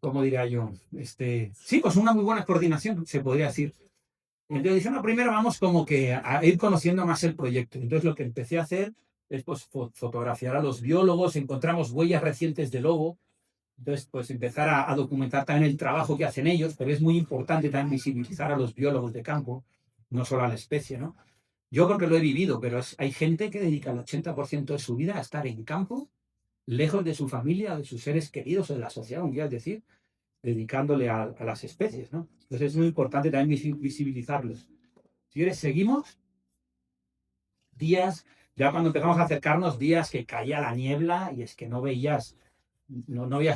¿cómo diría yo? Sí, pues una muy buena coordinación, se podría decir. Entonces dije, no, primero vamos como que a ir conociendo más el proyecto. Entonces lo que empecé a hacer es pues, fotografiar a los biólogos, encontramos huellas recientes de lobo. Entonces, pues empezar a documentar también el trabajo que hacen ellos, pero es muy importante también visibilizar a los biólogos de campo, no solo a la especie, ¿no? Yo porque lo he vivido, pero hay gente que dedica el 80% de su vida a estar en campo, lejos de su familia, de sus seres queridos o de la sociedad, es decir, dedicándole a las especies, ¿no? Entonces es muy importante también visibilizarlos. Si quieres, seguimos. Días, ya cuando empezamos a acercarnos, días que caía la niebla y es que no veías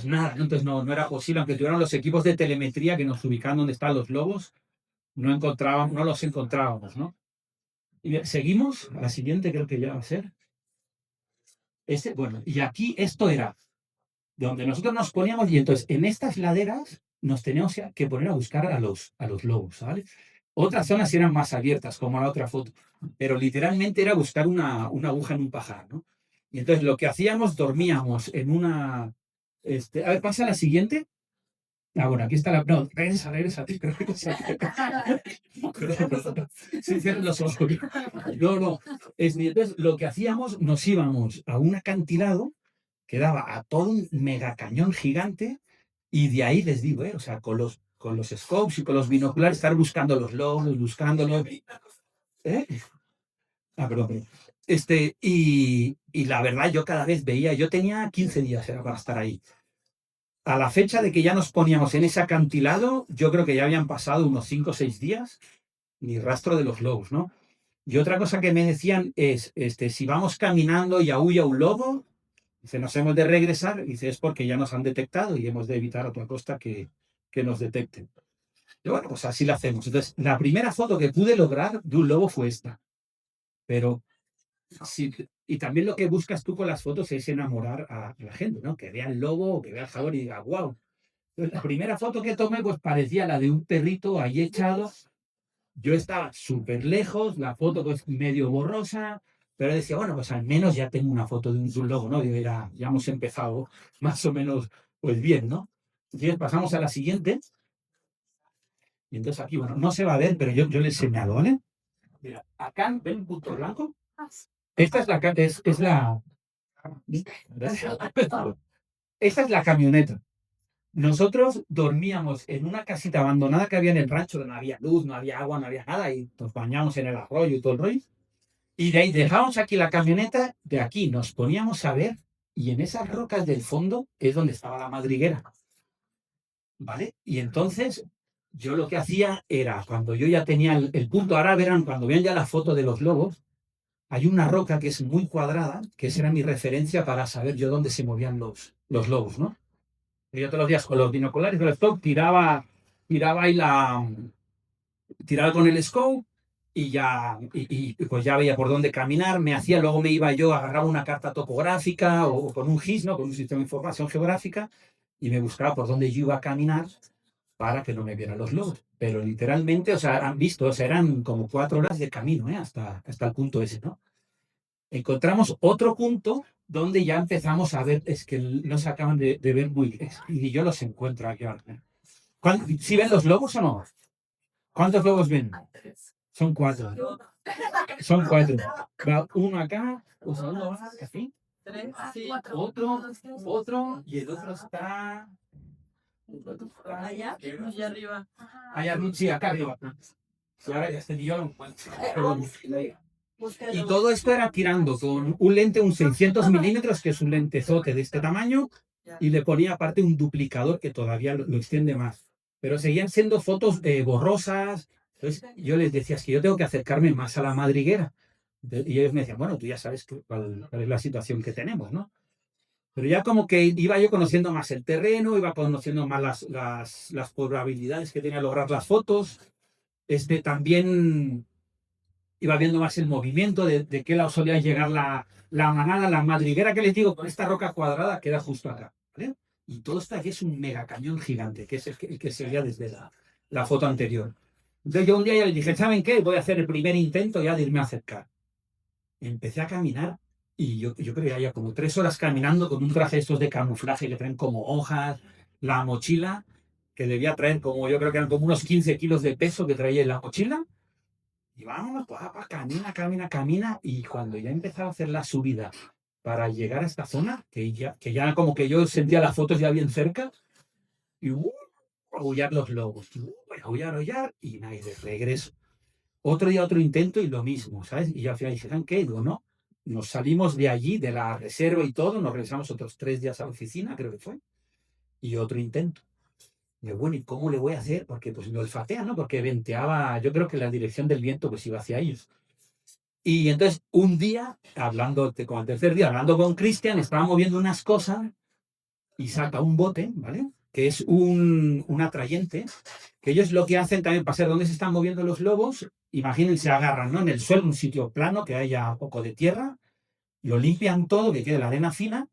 nada, ¿no? Entonces no era posible, aunque tuvieran los equipos de telemetría que nos ubicaban donde están los lobos, no los encontrábamos, ¿no? Y bien, seguimos, a la siguiente creo que ya va a ser. Bueno, y aquí esto era donde nosotros nos poníamos, y entonces en estas laderas nos teníamos que poner a buscar a los lobos, ¿vale? Otras zonas eran más abiertas, como la otra foto, pero literalmente era buscar una aguja en un pajar, ¿no? Y entonces lo que hacíamos, dormíamos en una... a ver, pasa a la siguiente. Ah, bueno, aquí está la... No, regresa. Sí, cierra los ojos. No. Entonces, lo que hacíamos, nos íbamos a un acantilado que daba a todo un mega cañón gigante, y de ahí les digo, o sea, con los scopes y con los binoculares, estar buscando los lobos, buscándolos. ¿Eh? Ah, perdón. Y la verdad, yo cada vez veía, yo tenía 15 días era para estar ahí. A la fecha de que ya nos poníamos en ese acantilado, yo creo que ya habían pasado unos 5 o 6 días, ni rastro de los lobos, ¿no? Y otra cosa que me decían es, si vamos caminando y aúlla un lobo, dice, nos hemos de regresar, dice, es porque ya nos han detectado y hemos de evitar a toda costa que nos detecten. Y bueno, pues así lo hacemos. Entonces, la primera foto que pude lograr de un lobo fue esta. Pero sí, y también lo que buscas tú con las fotos es enamorar a la gente, ¿no? Que vea el lobo o que vea el jaguar y diga, wow. Entonces, la primera foto que tomé, pues parecía la de un perrito ahí echado. Yo estaba súper lejos, la foto pues medio borrosa, pero decía, bueno, pues al menos ya tengo una foto de un lobo, ¿no? Digo, ya hemos empezado más o menos, pues bien, ¿no? Entonces pasamos a la siguiente. Y entonces aquí, bueno, no se va a ver, pero yo le he enseñado, ¿vale? Mira, acá, ¿ven un punto blanco? Esta es la. Esta es la camioneta. Nosotros dormíamos en una casita abandonada que había en el rancho, donde no había luz, no había agua, no había nada, y nos bañábamos en el arroyo y todo el rollo. Y de ahí dejábamos aquí la camioneta, de aquí nos poníamos a ver, y en esas rocas del fondo es donde estaba la madriguera. ¿Vale? Y entonces yo lo que hacía era, cuando yo ya tenía el punto, ahora verán, cuando vean ya la foto de los lobos, hay una roca que es muy cuadrada, que esa era mi referencia para saber yo dónde se movían los lobos, ¿no? Y yo todos los días con los binoculares del scope tiraba ahí tiraba con el scope y ya, pues ya veía por dónde caminar, luego me iba yo, agarraba una carta topográfica o con un GIS, ¿no? Con un sistema de información geográfica, y me buscaba por dónde yo iba a caminar para que no me vieran los lobos. Pero literalmente, o sea, han visto, o sea, eran como 4 horas de camino, hasta el punto ese, ¿no? Encontramos otro punto donde ya empezamos a ver, es que no se acaban de ver muy bien, y yo los encuentro aquí ahora. ¿Sí ven los lobos o no? ¿Cuántos lobos ven? Son 4. Son 4. Va uno acá, uno va aquí, otro, y el otro está Allá, allá arriba. allá, sí, acá arriba. Y ahora ya yo lo encuentro. Y todo esto era tirando con un lente, un 600 milímetros, que es un lentezote de este tamaño, y le ponía aparte un duplicador que todavía lo extiende más. Pero seguían siendo fotos borrosas. Entonces yo les decía, es que yo tengo que acercarme más a la madriguera. Y ellos me decían, bueno, tú ya sabes cuál es la situación que tenemos, ¿no? Pero ya como que iba yo conociendo más el terreno, iba conociendo más las probabilidades que tenía lograr las fotos. También iba viendo más el movimiento de qué lado solía llegar la manada, la madriguera que les digo, con esta roca cuadrada queda justo acá, ¿vale? Y todo esto aquí es un mega cañón gigante, que es el que se veía desde la foto anterior. Entonces yo un día ya les dije, ¿saben qué? Voy a hacer el primer intento ya de irme a acercar. Empecé a caminar y yo creo que ya como 3 horas caminando con un traje estos de camuflaje que traen como hojas, la mochila, que debía traer como, yo creo que eran como unos 15 kilos de peso que traía en la mochila. Y vámonos, camina. Y cuando ya empezaba a hacer la subida para llegar a esta zona, que ya como que yo sentía las fotos ya bien cerca, y aullar los lobos, aullar, y nada, y de regreso. Otro día, otro intento y lo mismo, ¿sabes? Y yo al final dije, ¿saben qué? Digo, no. Nos salimos de allí, de la reserva y todo, nos regresamos otros 3 días a la oficina, creo que fue, y otro intento. Y bueno, ¿y cómo le voy a hacer? Porque pues me olfatea, ¿no? Porque venteaba, yo creo que la dirección del viento pues iba hacia ellos. Y entonces un día, como el tercer día, hablando con Cristian, estábamos viendo unas cosas y saca un bote, ¿vale? Que es un atrayente, que ellos lo que hacen también para saber dónde se están moviendo los lobos, imagínense, se agarran, ¿no? En el suelo, un sitio plano, que haya poco de tierra, lo limpian todo, que quede la arena fina,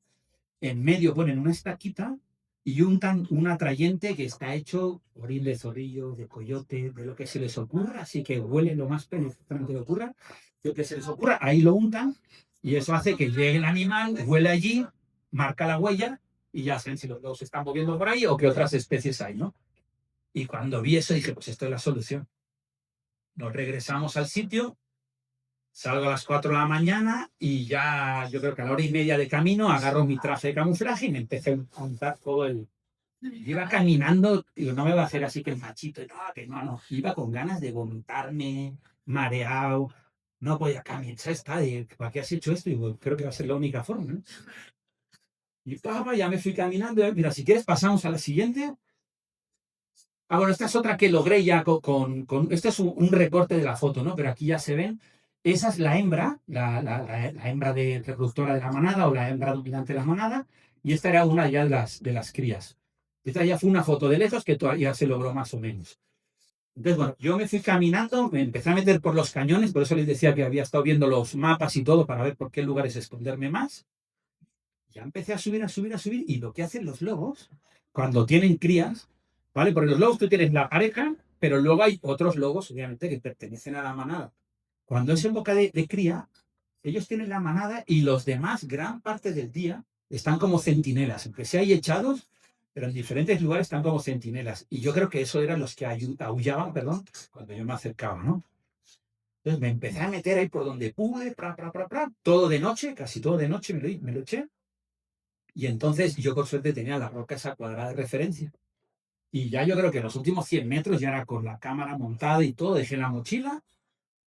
en medio ponen una estaquita y untan un atrayente que está hecho por orín de zorrillo, de coyote, de lo que se les ocurra, así que huele lo más penetrante que ocurra, lo que se les ocurra, ahí lo untan, y eso hace que llegue el animal, huele allí, marca la huella, y ya saben si los lobos se están moviendo por ahí o qué otras especies hay, ¿no? Y cuando vi eso dije, pues esto es la solución. Nos regresamos al sitio, Salgo a las 4 de la mañana y ya, yo creo que a la hora y media de camino, agarro mi traje de camuflaje y me empecé a montar todo el... Iba caminando, digo, no me va a hacer así que el machito, que no. Iba con ganas de vomitarme, mareado, no podía caminar, está de, ¿para qué has hecho esto? Y digo, creo que va a ser la única forma, ¿no? Y ya me fui caminando, mira, si quieres pasamos a la siguiente. Ah, bueno, esta es otra que logré ya este es un recorte de la foto, ¿no? Pero aquí ya se ven. Esa es la hembra, la hembra reproductora de la manada o la hembra dominante de la manada. Y esta era una ya de las crías. Esta ya fue una foto de lejos que todavía se logró más o menos. Entonces, bueno, yo me fui caminando, me empecé a meter por los cañones, por eso les decía que había estado viendo los mapas y todo para ver por qué lugares esconderme más. Ya empecé a subir, y lo que hacen los lobos, cuando tienen crías, ¿vale? Porque los lobos tú tienes la pareja, pero luego hay otros lobos, obviamente, que pertenecen a la manada. Cuando es en boca de cría, ellos tienen la manada y los demás, gran parte del día, están como centinelas, aunque se hay echados, pero en diferentes lugares están como centinelas. Y yo creo que eso eran los que aullaban, perdón, cuando yo me acercaba, ¿no? Entonces me empecé a meter ahí por donde pude, todo de noche, casi todo de noche me lo eché. Y entonces yo por suerte tenía la roca esa cuadrada de referencia. Y ya yo creo que los últimos 100 metros ya era con la cámara montada y todo, dejé la mochila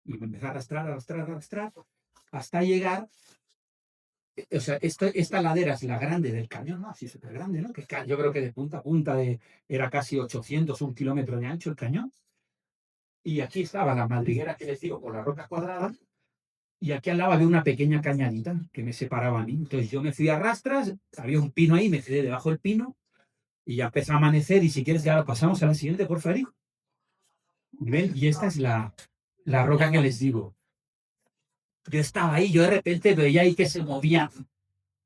y me empecé a arrastrar, hasta llegar. O sea, esta ladera es la grande del cañón, ¿no? Así súper grande, ¿no? Que yo creo que de punta a punta era casi 800, 1 kilómetro de ancho el cañón. Y aquí estaba la madriguera que les digo, con la roca cuadrada. Y aquí al lado había una pequeña cañadita que me separaba a mí. Entonces yo me fui a rastras, había un pino ahí, me quedé debajo del pino. Y ya empezó a amanecer y si quieres ya pasamos a la siguiente, por favor. ¿Ven? Y esta es la roca que les digo. Yo estaba ahí, yo de repente veía ahí que se movían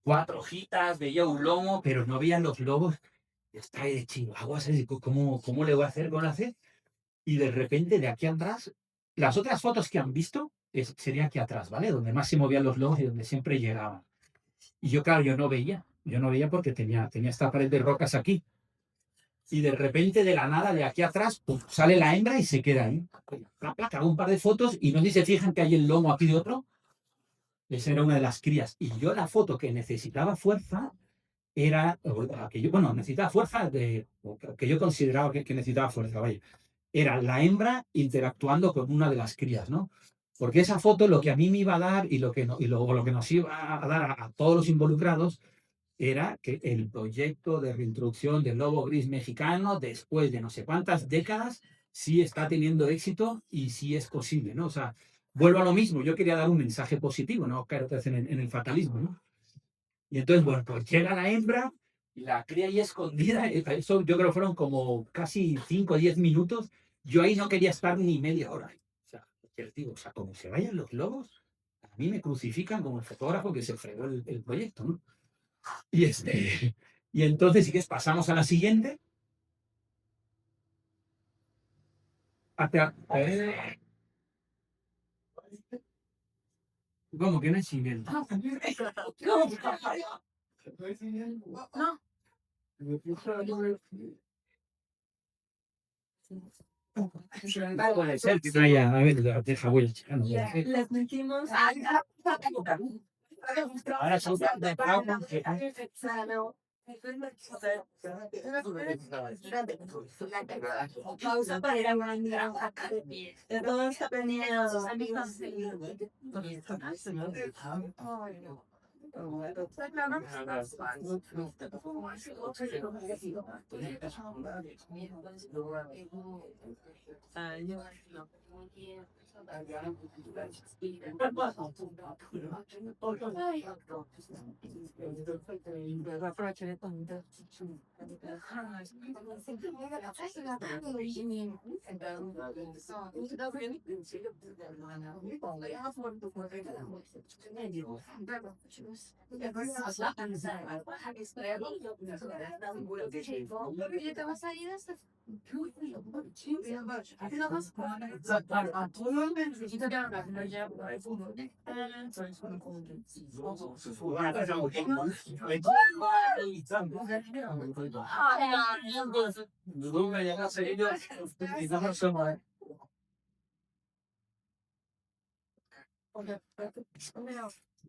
4 hojitas, veía un lomo, pero no veía los lobos. Yo estaba ahí de chihuahuas, ¿cómo le voy a hacer? ¿Cómo lo hacer? Y de repente de aquí atrás, las otras fotos que han visto sería aquí atrás, ¿vale? Donde más se movían los lobos y donde siempre llegaban. Y yo, claro, yo no veía porque tenía esta pared de rocas aquí. Y de repente, de la nada, de aquí atrás, pues, sale la hembra y se queda ahí. Hago un par de fotos y no sé si se fijan que hay el lomo aquí de otro. Esa era una de las crías. Y yo la foto que necesitaba fuerza era, necesitaba fuerza que yo consideraba que necesitaba fuerza, vaya. Era la hembra interactuando con una de las crías, ¿no? Porque esa foto lo que a mí me iba a dar y lo que nos iba a dar a todos los involucrados era que el proyecto de reintroducción del lobo gris mexicano, después de no sé cuántas décadas, sí está teniendo éxito y sí es posible, ¿no? O sea, vuelvo a lo mismo, yo quería dar un mensaje positivo, no caer otra vez en el fatalismo, ¿no? Y entonces, bueno, pues llega la hembra, y la cría ahí escondida, eso yo creo que fueron como casi 5 o 10 minutos, yo ahí no quería estar ni media hora. O sea, que les digo, o sea, como se vayan los lobos, a mí me crucifican como el fotógrafo que se fregó el proyecto, ¿no? Y, y entonces, si quieres, pasamos a la siguiente. ¿Cómo que no es siguiente? Puede ser que no haya, a ver, deja, voy a checar, no voy a hacer. Las metimos. Ahora son de pago que Pausa para ir a una todos está pendiente sus amigos.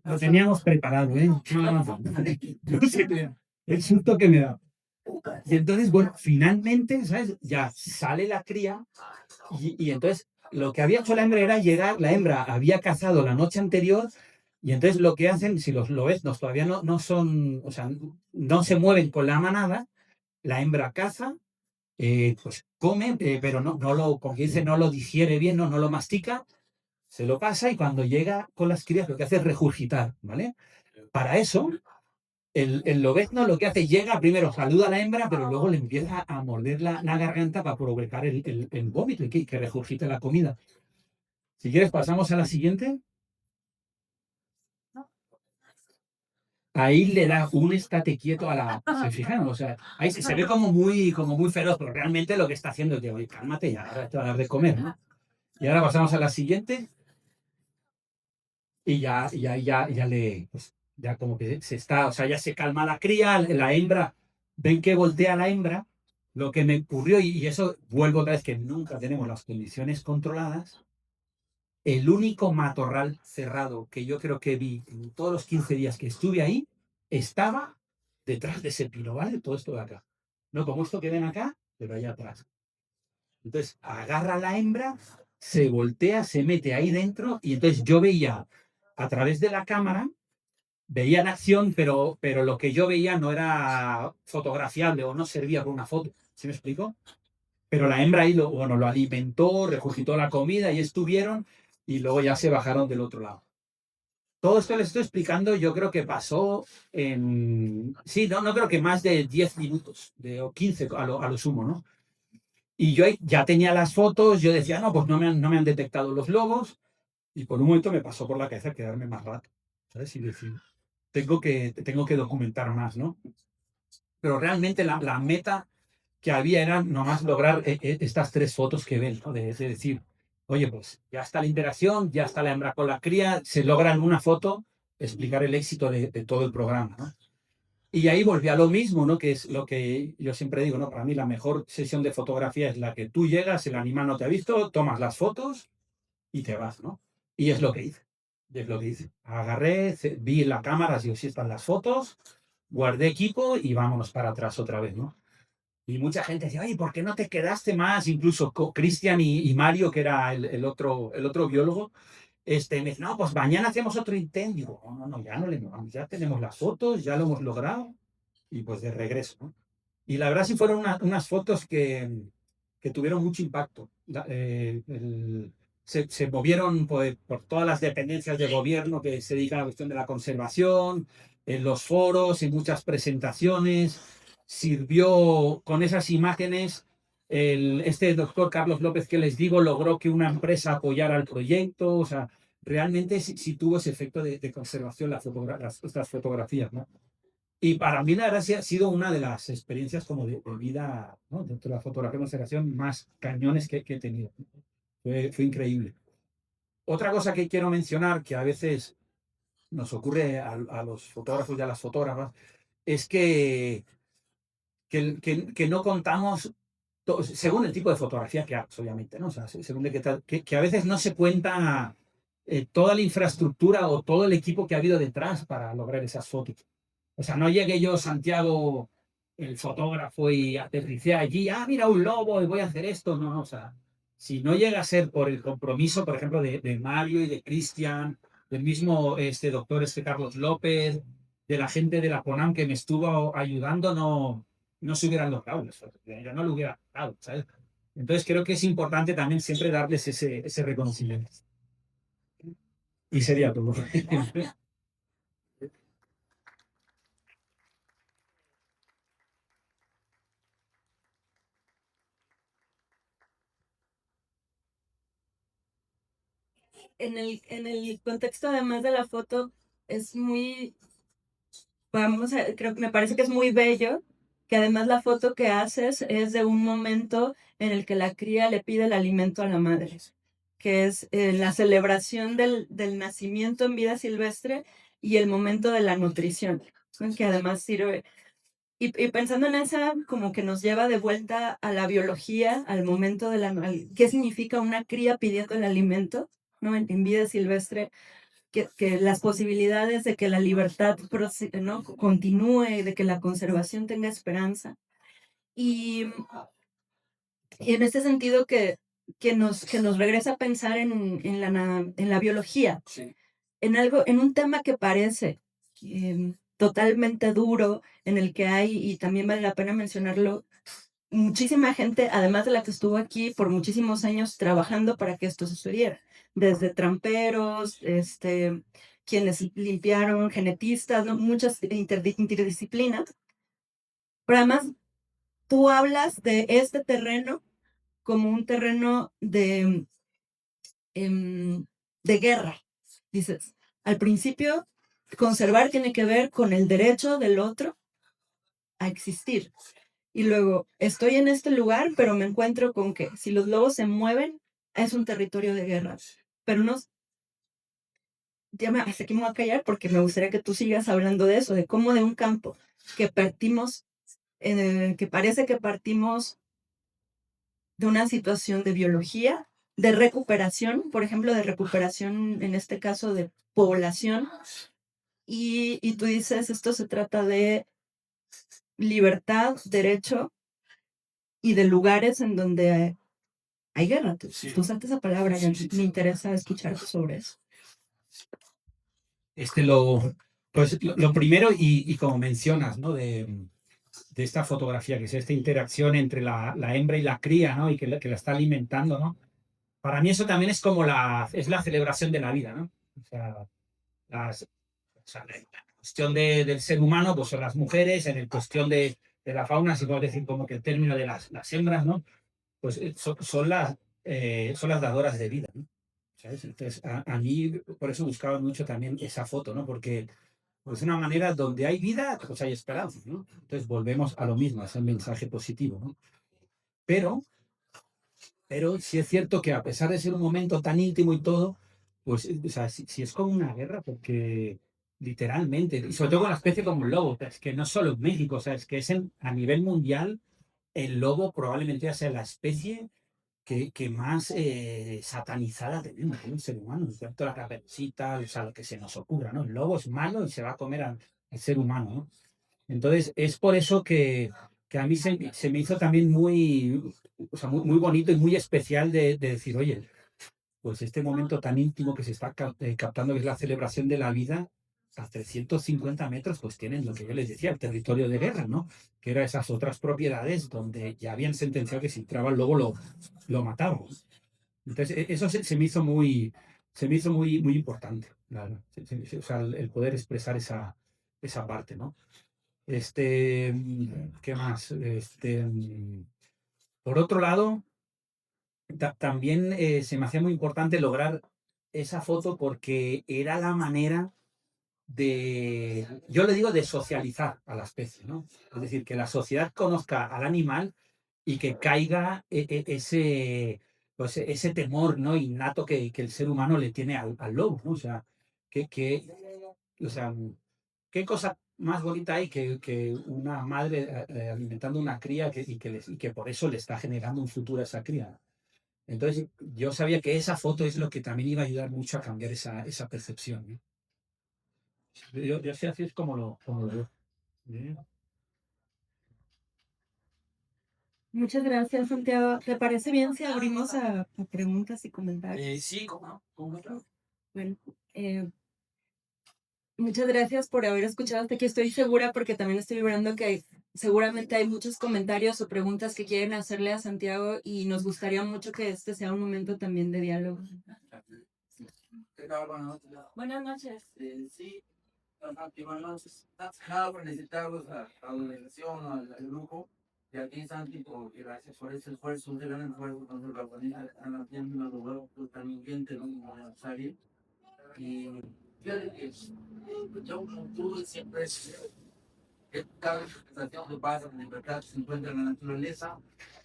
Lo teníamos preparado, ¿eh? No sé, el susto que me da. Y entonces, bueno, finalmente, ¿sabes? Ya sale la cría y entonces lo que había hecho la hembra era llegar, la hembra había cazado la noche anterior y entonces lo que hacen, si los lobeznos todavía no son, o sea, no se mueven con la manada, la hembra caza, pues come, pero no lo, como que dice, no lo digiere bien, no lo mastica, se lo pasa y cuando llega con las crías lo que hace es regurgitar, ¿vale? Para eso, el lobezno lo que hace, llega, primero saluda a la hembra, pero luego le empieza a morder la garganta para provocar el vómito y que regurgite la comida. Si quieres, pasamos a la siguiente. Ahí le da un estate quieto a la. ¿Se fijan? O sea, ahí se ve como muy feroz, pero realmente lo que está haciendo es que, oye, cálmate ya, ahora te va a dar de comer, ¿no? Y ahora pasamos a la siguiente. Y ya le, pues, ya como que se está, o sea, ya se calma la cría, la hembra, ven que voltea la hembra, lo que me ocurrió, y eso vuelvo otra vez que nunca tenemos las condiciones controladas, el único matorral cerrado que yo creo que vi en todos los 15 días que estuve ahí, estaba detrás de ese pino, ¿vale? Todo esto de acá. No como esto que ven acá, pero allá atrás. Entonces agarra a la hembra, se voltea, se mete ahí dentro, y entonces yo veía a través de la cámara, veía la acción, pero lo que yo veía no era fotografiable o no servía para una foto. ¿Sí me explico? Pero la hembra ahí bueno, lo alimentó, regurgitó la comida y estuvieron y luego ya se bajaron del otro lado. Todo esto les estoy explicando, yo creo que pasó en. Sí, no creo que más de 10 minutos, o 15 a lo sumo, ¿no? Y yo ya tenía las fotos, yo decía, no, pues no me han detectado los lobos, y por un momento me pasó por la cabeza quedarme más rato, ¿sabes? Y decir, tengo que documentar más, ¿no? Pero realmente la meta que había era nomás lograr estas 3 fotos que ven, ¿no? De decir, oye, pues ya está la interacción, ya está la hembra con la cría, se logra en una foto explicar el éxito de todo el programa, ¿no? Y ahí volví a lo mismo, ¿no? Que es lo que yo siempre digo, ¿no? Para mí la mejor sesión de fotografía es la que tú llegas, el animal no te ha visto, tomas las fotos y te vas, ¿no? Y es lo que hice. Y es lo que hice. Agarré, vi la cámara, si están las fotos, guardé equipo y vámonos para atrás otra vez, ¿no? Y mucha gente decía, oye, ¿por qué no te quedaste más? Incluso Cristian y Mario, que era el otro biólogo, me dice, no, pues mañana hacemos otro intento. Digo, no, ya no le vamos, ya tenemos las fotos, ya lo hemos logrado, y pues de regreso, ¿no? Y la verdad sí fueron unas fotos que tuvieron mucho impacto. Se movieron por todas las dependencias de gobierno que se dedican a la cuestión de la conservación, en los foros, en muchas presentaciones. Sirvió con esas imágenes. Este doctor Carlos López que les digo logró que una empresa apoyara el proyecto. O sea, realmente sí tuvo ese efecto de conservación estas fotografías, ¿no? Y para mí, la verdad, sí ha sido una de las experiencias como de vida, ¿no? Dentro de la fotografía de conservación más cañones que he tenido. Fue increíble. Otra cosa que quiero mencionar, que a veces nos ocurre a los fotógrafos y a las fotógrafas, es que no contamos, según el tipo de fotografía que hagas, obviamente, ¿no? O sea, según de qué tal, que a veces no se cuenta toda la infraestructura o todo el equipo que ha habido detrás para lograr esas fotos. O sea, no llegué yo, Santiago, el fotógrafo, y aterricé allí, mira un lobo y voy a hacer esto. No, o sea, si no llega a ser por el compromiso, por ejemplo, de Mario y de Cristian, del mismo doctor Carlos López, de la gente de la CONAM que me estuvo ayudando, no se hubieran logrado eso. Yo no lo hubiera dado, ¿sabes? Entonces creo que es importante también siempre darles ese reconocimiento. Y sería todo. En el contexto además de la foto, es muy, creo que me parece que es muy bello que además la foto que haces es de un momento en el que la cría le pide el alimento a la madre, que es la celebración del nacimiento en vida silvestre y el momento de la nutrición, ¿no? Que además sirve. Y pensando en esa, como que nos lleva de vuelta a la biología, al momento de qué significa una cría pidiendo el alimento, ¿no? En vida silvestre. que las posibilidades de que la libertad ¿no? continúe, de que la conservación tenga esperanza. Y, y en este sentido que nos regresa a pensar en la biología, Sí. en un tema que parece totalmente duro, en el que hay, y también vale la pena mencionarlo, muchísima gente, además de la que estuvo aquí por muchísimos años trabajando para que esto sucediera, desde tramperos, quienes limpiaron, genetistas, ¿no? Muchas interdisciplinas. Pero además, tú hablas de este terreno como un terreno de guerra. Dices, al principio, conservar tiene que ver con el derecho del otro a existir. Y luego, estoy en este lugar, pero me encuentro con que si los lobos se mueven, es un territorio de guerra. Pero no, hasta aquí me voy a callar porque me gustaría que tú sigas hablando de eso, de cómo de un campo que partimos, que parece que partimos de una situación de biología, de recuperación, por ejemplo, de recuperación, en este caso, de población, y tú dices, esto se trata de libertad, derecho y de lugares en donde hay guerra. Tú usaste esa palabra y me interesa escucharte sobre eso. Lo primero, y como mencionas, ¿no? De esta fotografía, que es esta interacción entre la hembra y la cría, ¿no? Y que la está alimentando, ¿no? Para mí eso también es como es la celebración de la vida, ¿no? O sea, la cuestión del ser humano, pues son las mujeres, en el cuestión de la fauna, si puedo decir como que el término de las hembras, ¿no? Pues son las dadoras de vida, ¿no? ¿Sabes? Entonces, a mí, por eso buscaba mucho también esa foto, ¿no? Porque pues, es una manera donde hay vida, pues hay esperanza, ¿no? Entonces volvemos a lo mismo, a ese mensaje positivo, ¿no? Pero sí es cierto que a pesar de ser un momento tan íntimo y todo, pues, o sea, si es como una guerra, porque literalmente, y sobre todo con una especie como el lobo, es que no solo en México, o sea, es que a nivel mundial, el lobo probablemente sea la especie que más satanizada tenemos, ¿no? El ser humano, en cuanto a la caperucita, o sea, lo que se nos ocurra, ¿no? El lobo es malo y se va a comer al ser humano, ¿no? Entonces, es por eso que a mí se me hizo también o sea, muy bonito y muy especial de decir, oye, pues este momento tan íntimo que se está captando, que es la celebración de la vida, a 350 metros, pues tienen lo que yo les decía, el territorio de guerra, ¿no? Que eran esas otras propiedades donde ya habían sentenciado que si entraba el lobo lo mataban. Entonces, eso se me hizo muy importante, claro. O sea, el poder expresar esa parte, ¿no? ¿Qué más? Por otro lado, también se me hacía muy importante lograr esa foto porque era la manera yo le digo, de socializar a la especie, ¿no? Es decir, que la sociedad conozca al animal y que caiga pues, ese temor, ¿no? Innato que el ser humano le tiene al lobo, ¿no? O sea, o sea, qué cosa más bonita hay que una madre alimentando una cría y que por eso le está generando un futuro a esa cría. Entonces, yo sabía que esa foto es lo que también iba a ayudar mucho a cambiar esa percepción, ¿no? Yo sé, así es como lo veo. ¿Eh? Muchas gracias, Santiago. ¿Te parece bien si abrimos a preguntas y comentarios? Sí, ¿cómo no? ¿Cómo no? Bueno, muchas gracias por haber escuchado hasta aquí. Estoy segura porque también estoy vibrando que seguramente hay muchos comentarios o preguntas que quieren hacerle a Santiago y nos gustaría mucho que este sea un momento también de diálogo. Buenas noches. Sí, buenas noches. Nada por necesitarlos a la organización, al grupo. Y aquí Santi, gracias por ese esfuerzo, un gran esfuerzo con su compañía, están haciendo un lugar también gente no salir. Y fíjate que yo como tú siempre es cada sensación que pasa, en libertad se encuentra en la naturaleza,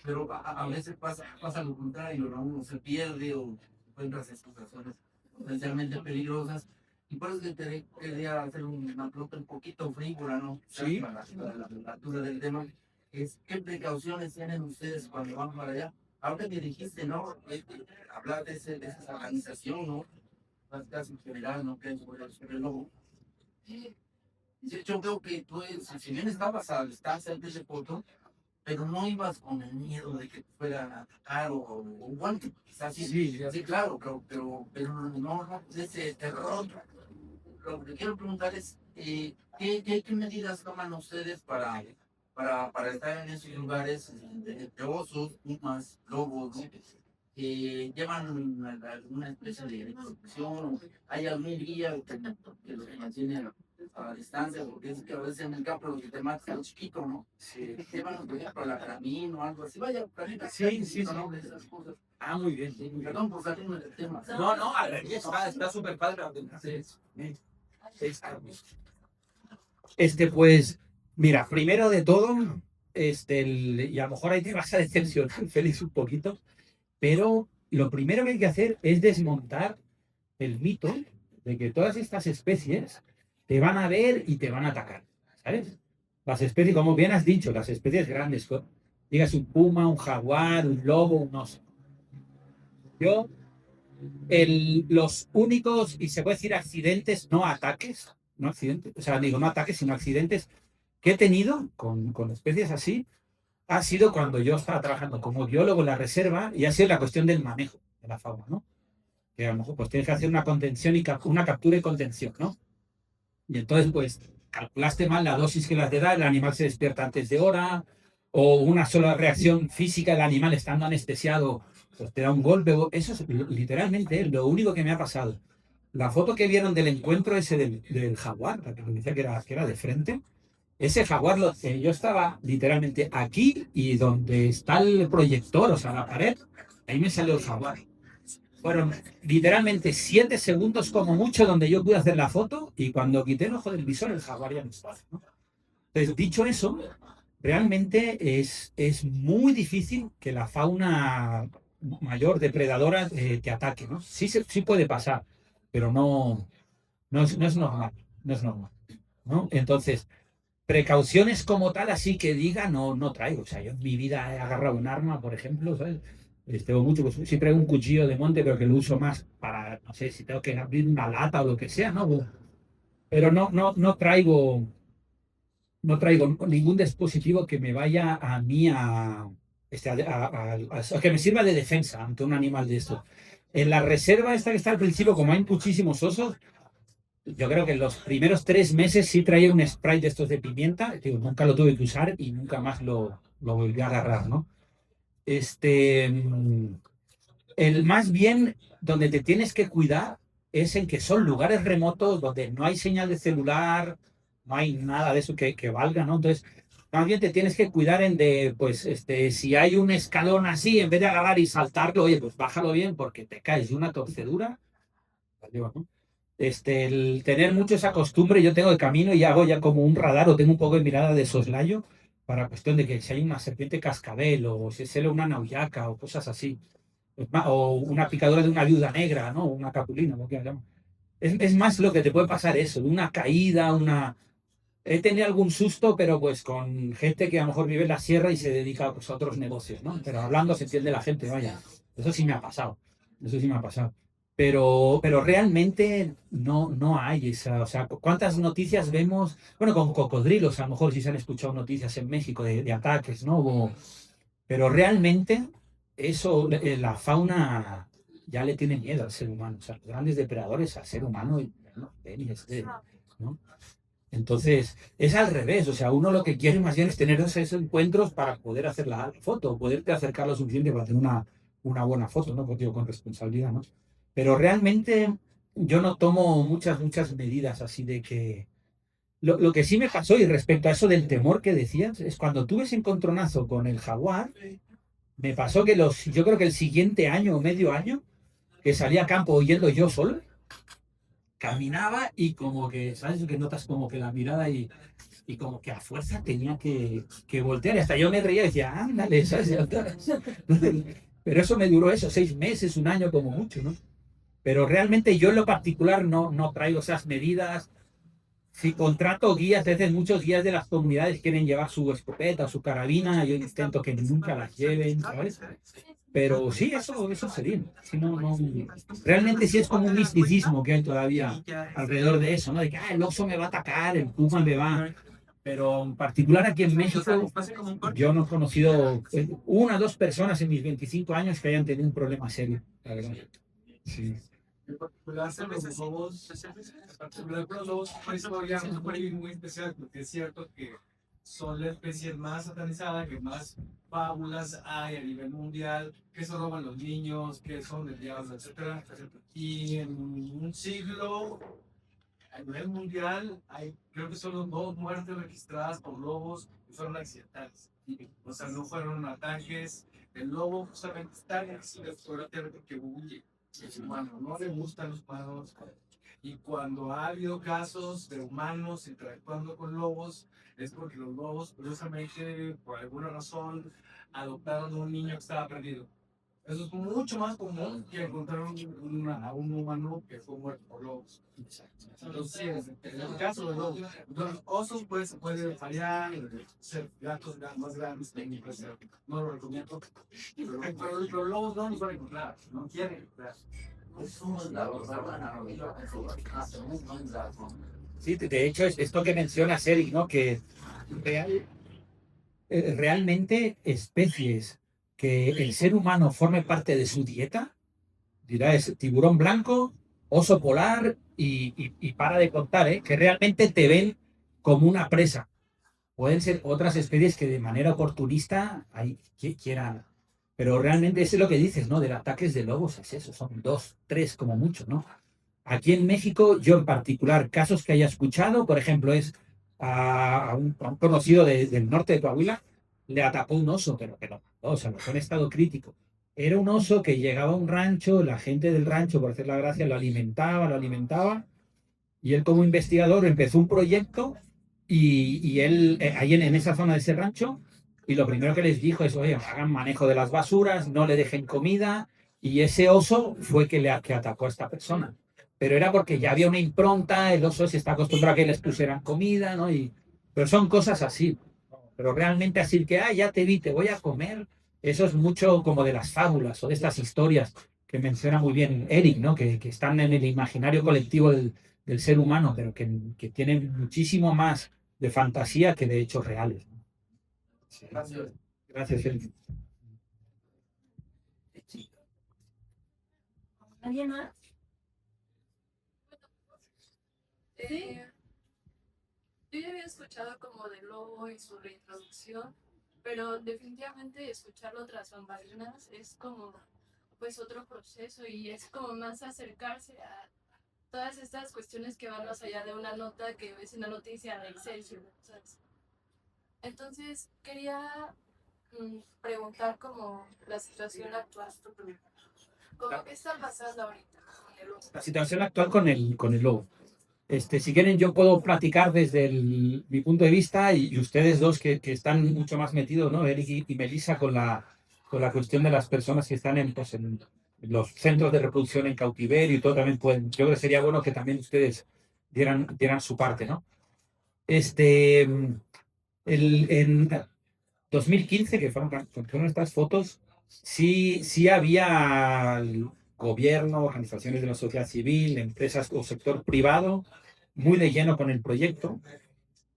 pero a veces pasa lo contrario, ¿no? Uno se pierde o encuentra situaciones potencialmente peligrosas. Y por eso quería hacer una pregunta un poquito frívola, ¿no? Sí. Para la altura del tema. ¿Qué precauciones tienen ustedes cuando van para allá? Ahora que dijiste, ¿no? Hablar de esa organización, ¿no? las casas en general, no que sobre el lobo. Yo veo que tú, si bien estabas a distancia de ese punto, pero no ibas con el miedo de que te fueran a atacar o igual que quizás sí, sí, claro, pero no ese terror. Lo que quiero preguntar es, ¿qué medidas toman ustedes para estar en esos lugares de osos, pumas, lobos, ¿no? ¿Llevan alguna especie de protección? ¿Hay algún guía que los mantiene a distancia? Porque es que a veces en el campo lo que te mata es chiquito, ¿no? Sí. Llevan, por ejemplo, la carabina o algo así. Vaya, planeta. Sí, ¿no? De esas cosas. Ah, muy bien. Sí, perdón por salirme del tema. No, está súper padre. Pues, mira, primero de todo, y a lo mejor ahí te vas a decepcionar, Félix, un poquito, pero lo primero que hay que hacer es desmontar el mito de que todas estas especies te van a ver y te van a atacar, ¿sabes? Las especies, como bien has dicho, las especies grandes, digas un puma, un jaguar, un lobo, un oso. Yo, los únicos, y se puede decir accidentes, no ataques, no accidentes, o sea, digo no ataques, sino accidentes que he tenido con especies así, ha sido cuando yo estaba trabajando como biólogo en la reserva y ha sido la cuestión del manejo de la fauna, ¿no? Que a lo mejor pues tienes que hacer una contención y una captura y contención, ¿no? Y entonces pues calculaste mal la dosis que le has de dar, el animal se despierta antes de hora, o una sola reacción física del animal estando anestesiado, pues te da un golpe. Eso es literalmente lo único que me ha pasado. La foto que vieron del encuentro ese del jaguar, la que decía que era de frente, ese jaguar, yo estaba literalmente aquí y donde está el proyector, o sea, la pared, ahí me salió el jaguar. Fueron literalmente 7 segundos como mucho donde yo pude hacer la foto y cuando quité el ojo del visor el jaguar ya no estaba, ¿no? Entonces, dicho eso, realmente es muy difícil que la fauna mayor depredadora te ataque, ¿no? Sí puede pasar, pero no es normal, no es normal, ¿no? Entonces, precauciones como tal, así que diga, no traigo. O sea, yo en mi vida he agarrado un arma, por ejemplo, ¿sabes? Tengo mucho, pues, sí traigo un cuchillo de monte, pero que lo uso más para, no sé, si tengo que abrir una lata o lo que sea, ¿no? Pero no traigo ningún dispositivo que me vaya a mí a que me sirva de defensa ante un animal de esto. En la reserva esta que está al principio, como hay muchísimos osos, yo creo que en los primeros 3 meses sí traía un spray de estos de pimienta, digo, nunca lo tuve que usar y nunca más lo volví a agarrar, ¿no? El más bien donde te tienes que cuidar es en que son lugares remotos donde no hay señal de celular, no hay nada de eso que valga, ¿no? Entonces, más bien te tienes que cuidar pues, si hay un escalón así, en vez de agarrar y saltarlo, oye, pues bájalo bien porque te caes de una torcedura, ¿no? El tener mucho esa costumbre, yo tengo el camino y hago ya como un radar o tengo un poco de mirada de soslayo para cuestión de que si hay una serpiente cascabel o si sale una nauyaca o cosas así, o una picadura de una viuda negra, ¿no? Una capulina, lo que llaman. Es más lo que te puede pasar eso, una caída, He tenido algún susto, pero pues con gente que a lo mejor vive en la sierra y se dedica pues, a otros negocios, ¿no? Pero hablando se entiende la gente, vaya. Eso sí me ha pasado. Eso sí me ha pasado. Pero realmente no hay esa. O sea, ¿cuántas noticias vemos? Bueno, con cocodrilos, a lo mejor sí se han escuchado noticias en México de ataques, ¿no? Pero realmente eso, la fauna ya le tiene miedo al ser humano. O sea, los grandes depredadores al ser humano, ¿no? Entonces, es al revés, o sea, uno lo que quiere más bien es tener esos encuentros para poder hacer la foto, poderte acercar lo suficiente para hacer una buena foto, ¿no? Contigo con responsabilidad, ¿no? Pero realmente yo no tomo muchas medidas así de que... Lo que sí me pasó, y respecto a eso del temor que decías, es cuando tuve ese encontronazo con el jaguar, me pasó que yo creo que el siguiente año o medio año, que salí a campo yendo yo solo, caminaba y como que, ¿sabes? Que notas como que la mirada y como que a fuerza tenía que voltear. Y hasta yo me reía y decía, ándale, ¿sabes? Pero eso me duró 6 meses, un año como mucho, ¿no? Pero realmente yo en lo particular no traigo esas medidas. Si contrato guías, a veces muchos guías de las comunidades quieren llevar su escopeta o su carabina, yo intento que nunca las lleven, ¿sabes? Pero sí, eso sería. Si no, no, realmente sí es como un misticismo que hay todavía alrededor de eso, ¿no? De que el oso me va a atacar, el puma me va. Pero en particular aquí en México, yo no he conocido una o dos personas en mis 25 años que hayan tenido un problema serio, la verdad. Sí. En particular, los lobos, en particular con los lobos, una historia muy especial, porque es cierto que son la especie más satanizada, que más fábulas hay a nivel mundial, que se roban los niños, que son desviados, etcétera. Y en un siglo, a nivel mundial, hay creo que solo 2 muertes registradas por lobos que fueron accidentales. O sea, no fueron ataques. El lobo justamente está en la tierra porque huye. El humano no le gustan los humanos. Y cuando ha habido casos de humanos interactuando con lobos, es porque los lobos, curiosamente, por alguna razón, adoptaron a un niño que estaba perdido. Eso es mucho más común que encontrar a un humano que fue muerto por lobos. Entonces, en el caso de los osos, pues puede variar, ser gatos más grandes, no lo recomiendo. Pero los lobos no los van a encontrar, no quieren encontrar. Sí, de hecho, es esto que mencionas, Eric, ¿no? Que realmente especies que el ser humano forme parte de su dieta, dirá, es tiburón blanco, oso polar y para de contar, ¿eh? Que realmente te ven como una presa. Pueden ser otras especies que de manera oportunista quieran. Pero realmente eso es lo que dices, ¿no? De los ataques de lobos, es eso, son 2, 3 como mucho, ¿no? Aquí en México, yo en particular, casos que haya escuchado, por ejemplo, es a un conocido del norte de Coahuila, le atacó un oso, pero que no, o sea, no fue en estado crítico. Era un oso que llegaba a un rancho, la gente del rancho, por hacer la gracia, lo alimentaba, y él como investigador empezó un proyecto y él, ahí en esa zona de ese rancho, y lo primero que les dijo es, oye, hagan manejo de las basuras, no le dejen comida, y ese oso fue que atacó a esta persona. Pero era porque ya había una impronta, el oso se está acostumbrado a que les pusieran comida, ¿no? Pero son cosas así. Pero realmente así que, ya te vi, te voy a comer, eso es mucho como de las fábulas o de estas historias que menciona muy bien Eric, ¿no? Que están en el imaginario colectivo del ser humano, pero que tienen muchísimo más de fantasía que de hechos reales, ¿no? Sí. Gracias. Gracias, Eric. ¿Alguien más? Yo ya había escuchado como del lobo y su reintroducción, pero definitivamente escucharlo tras bambalinas es como pues otro proceso y es como más acercarse a todas estas cuestiones que van más allá de una nota que ves en la noticia de Excelsior, ¿sabes? Entonces quería preguntar como la situación actual, como qué está pasando ahorita con el lobo. La situación actual con el lobo. Si quieren, yo puedo platicar desde mi punto de vista y ustedes dos que están mucho más metidos, ¿no? Eric y Melissa, con la cuestión de las personas que están en los centros de reproducción en cautiverio y todo también pueden. Yo creo que sería bueno que también ustedes dieran su parte, ¿no? En 2015, que fueron estas fotos, sí había gobierno, organizaciones de la sociedad civil, empresas o sector privado, muy de lleno con el proyecto.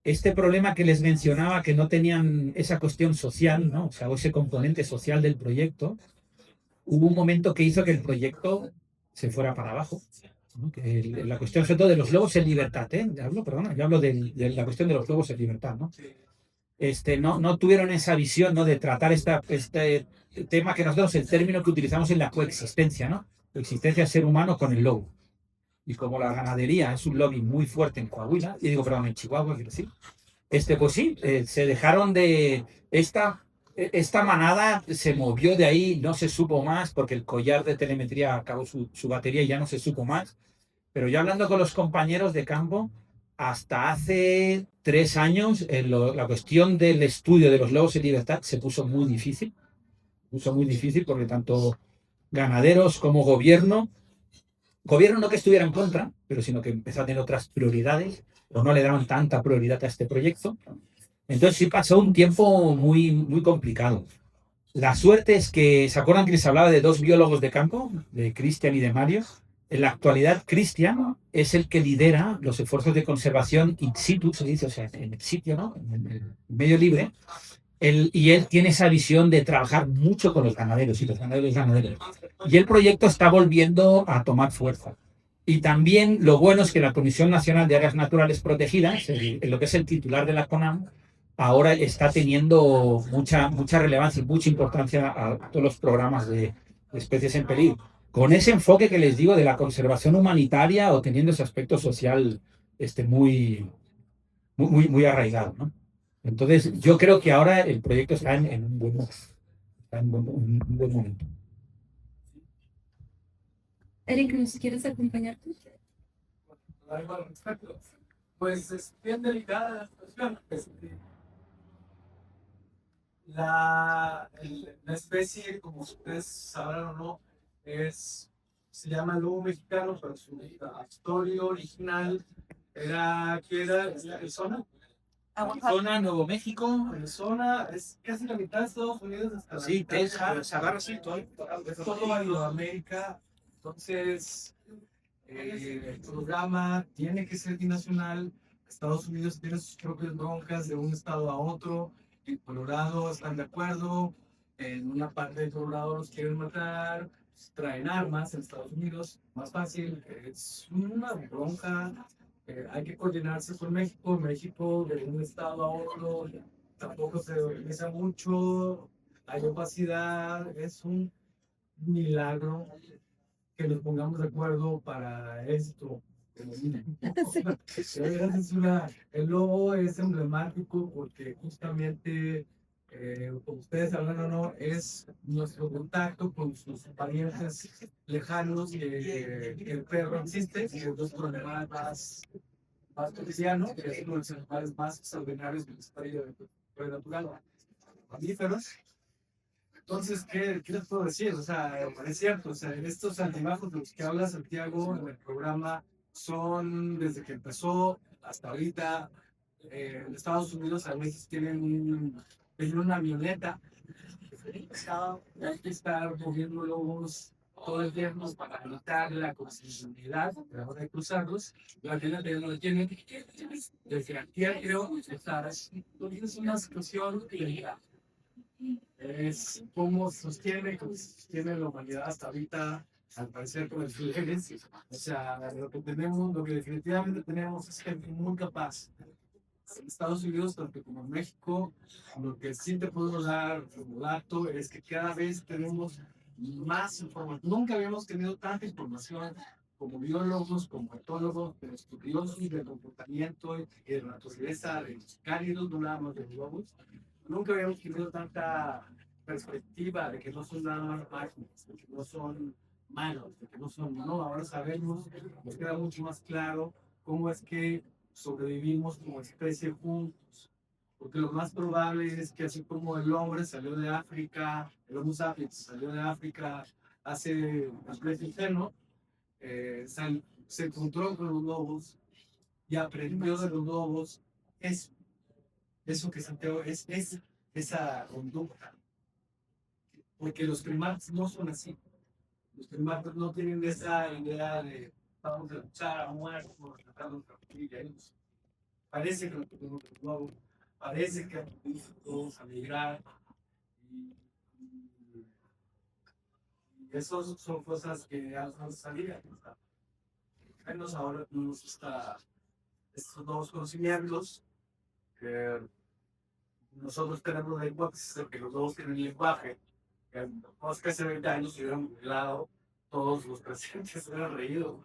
Este problema que les mencionaba, que no tenían esa cuestión social, ¿no? O sea, ese componente social del proyecto, hubo un momento que hizo que el proyecto se fuera para abajo, ¿no? Que la cuestión, sobre todo, de los lobos en libertad, ¿eh? Yo hablo de la cuestión de los lobos en libertad, ¿no? No tuvieron esa visión, ¿no? De tratar este tema que nosotros, el término que utilizamos en la coexistencia, ¿no? Coexistencia del ser humano con el lobo. Y como la ganadería es un lobby muy fuerte en Coahuila, en Chihuahua, quiero decir, pues sí, se dejaron de... Esta manada se movió de ahí, no se supo más, porque el collar de telemetría acabó su batería y ya no se supo más. Pero yo hablando con los compañeros de campo, hasta hace 3 años, la cuestión del estudio de los lobos en libertad se puso muy difícil. Porque tanto ganaderos como gobierno no que estuviera en contra, pero sino que empezó a tener otras prioridades, o no le daban tanta prioridad a este proyecto. Entonces sí pasó un tiempo muy, muy complicado. La suerte es que, ¿se acuerdan que les hablaba de dos biólogos de campo, de Cristian y de Mario? En la actualidad, Cristian es el que lidera los esfuerzos de conservación in situ, se dice, o sea, en el sitio, ¿no? En el medio libre. Y él tiene esa visión de trabajar mucho con los ganaderos y los ganaderos y ganaderos. Y el proyecto está volviendo a tomar fuerza. Y también lo bueno es que la Comisión Nacional de Áreas Naturales Protegidas, lo que es el titular de la CONAM, ahora está teniendo mucha relevancia y mucha importancia a todos los programas de especies en peligro. Con ese enfoque que les digo de la conservación humanitaria o teniendo ese aspecto social muy arraigado, ¿no? Entonces, yo creo que ahora el proyecto está en un un buen momento. Eric, ¿nos quieres acompañar? Algo al respecto. Pues es bien delicada la situación. La especie, como ustedes sabrán o no, se llama lobo mexicano, pero su historia original ¿qué era? Arizona. Zona Nuevo México. Arizona es casi la mitad de Estados Unidos. Hasta Sí, la mitad de Texas, agarra sí, todo. es todo América. Entonces, el programa tiene que ser binacional. Estados Unidos tiene sus propias broncas de un estado a otro. En Colorado están de acuerdo. En una parte de Colorado los quieren matar. Traen armas en Estados Unidos. Más fácil. Es una bronca. Hay que coordinarse con México. México de un estado a otro tampoco se organiza mucho. Hay opacidad. Es un milagro que nos pongamos de acuerdo para esto. El lobo es emblemático porque justamente, como ustedes saben o no, es nuestro contacto con sus parientes lejanos que el perro existe, y es nuestro animal más cotidiano, que es uno de los animales más extraordinarios de la historia natural, mamíferos. Entonces, ¿qué les puedo decir? O sea, es cierto, o sea, estos altibajos de los que habla Santiago en el programa son desde que empezó hasta ahorita. En Estados Unidos a veces tienen una avioneta. Hay que estar moviendo lobos todo el tiempo para evitar la accesibilidad a la hora de cruzarlos. La avioneta ya no la tienen. Desde aquí creo que es una situación que es cómo sostiene la humanidad hasta ahorita, al parecer con el flujo. O sea, lo que definitivamente tenemos es gente muy capaz. En Estados Unidos, tanto como en México, lo que sí te puedo dar como dato es que cada vez tenemos más información. Nunca habíamos tenido tanta información como biólogos, como etólogos, de estudiosos del comportamiento y de la naturaleza de los cálidos, no nada más de los lobos. Nunca habíamos tenido tanta perspectiva de que no son nada más máquinas, de que no son malos, de que no son, no, ahora sabemos, nos queda mucho más claro cómo es que sobrevivimos como especie juntos. Porque lo más probable es que así como el hombre salió de África, el Homo sapiens salió de África hace un Pleistoceno, se encontró con los lobos y aprendió de los lobos eso, eso que Santiago es esa conducta. Porque los primates no son así. Los primates no tienen esa idea de vamos a luchar a muerte por tratar nuestra familia. Parece que lo tenemos de nuevo, parece que todos a migrar. Y, y esas son cosas que ya no salían. Menos ahora tenemos estos nuevos conocimientos. Nosotros tenemos la hipótesis de que los dos tienen lenguaje. Que hace 20 años hubieran lado todos los presentes se hubieran reído.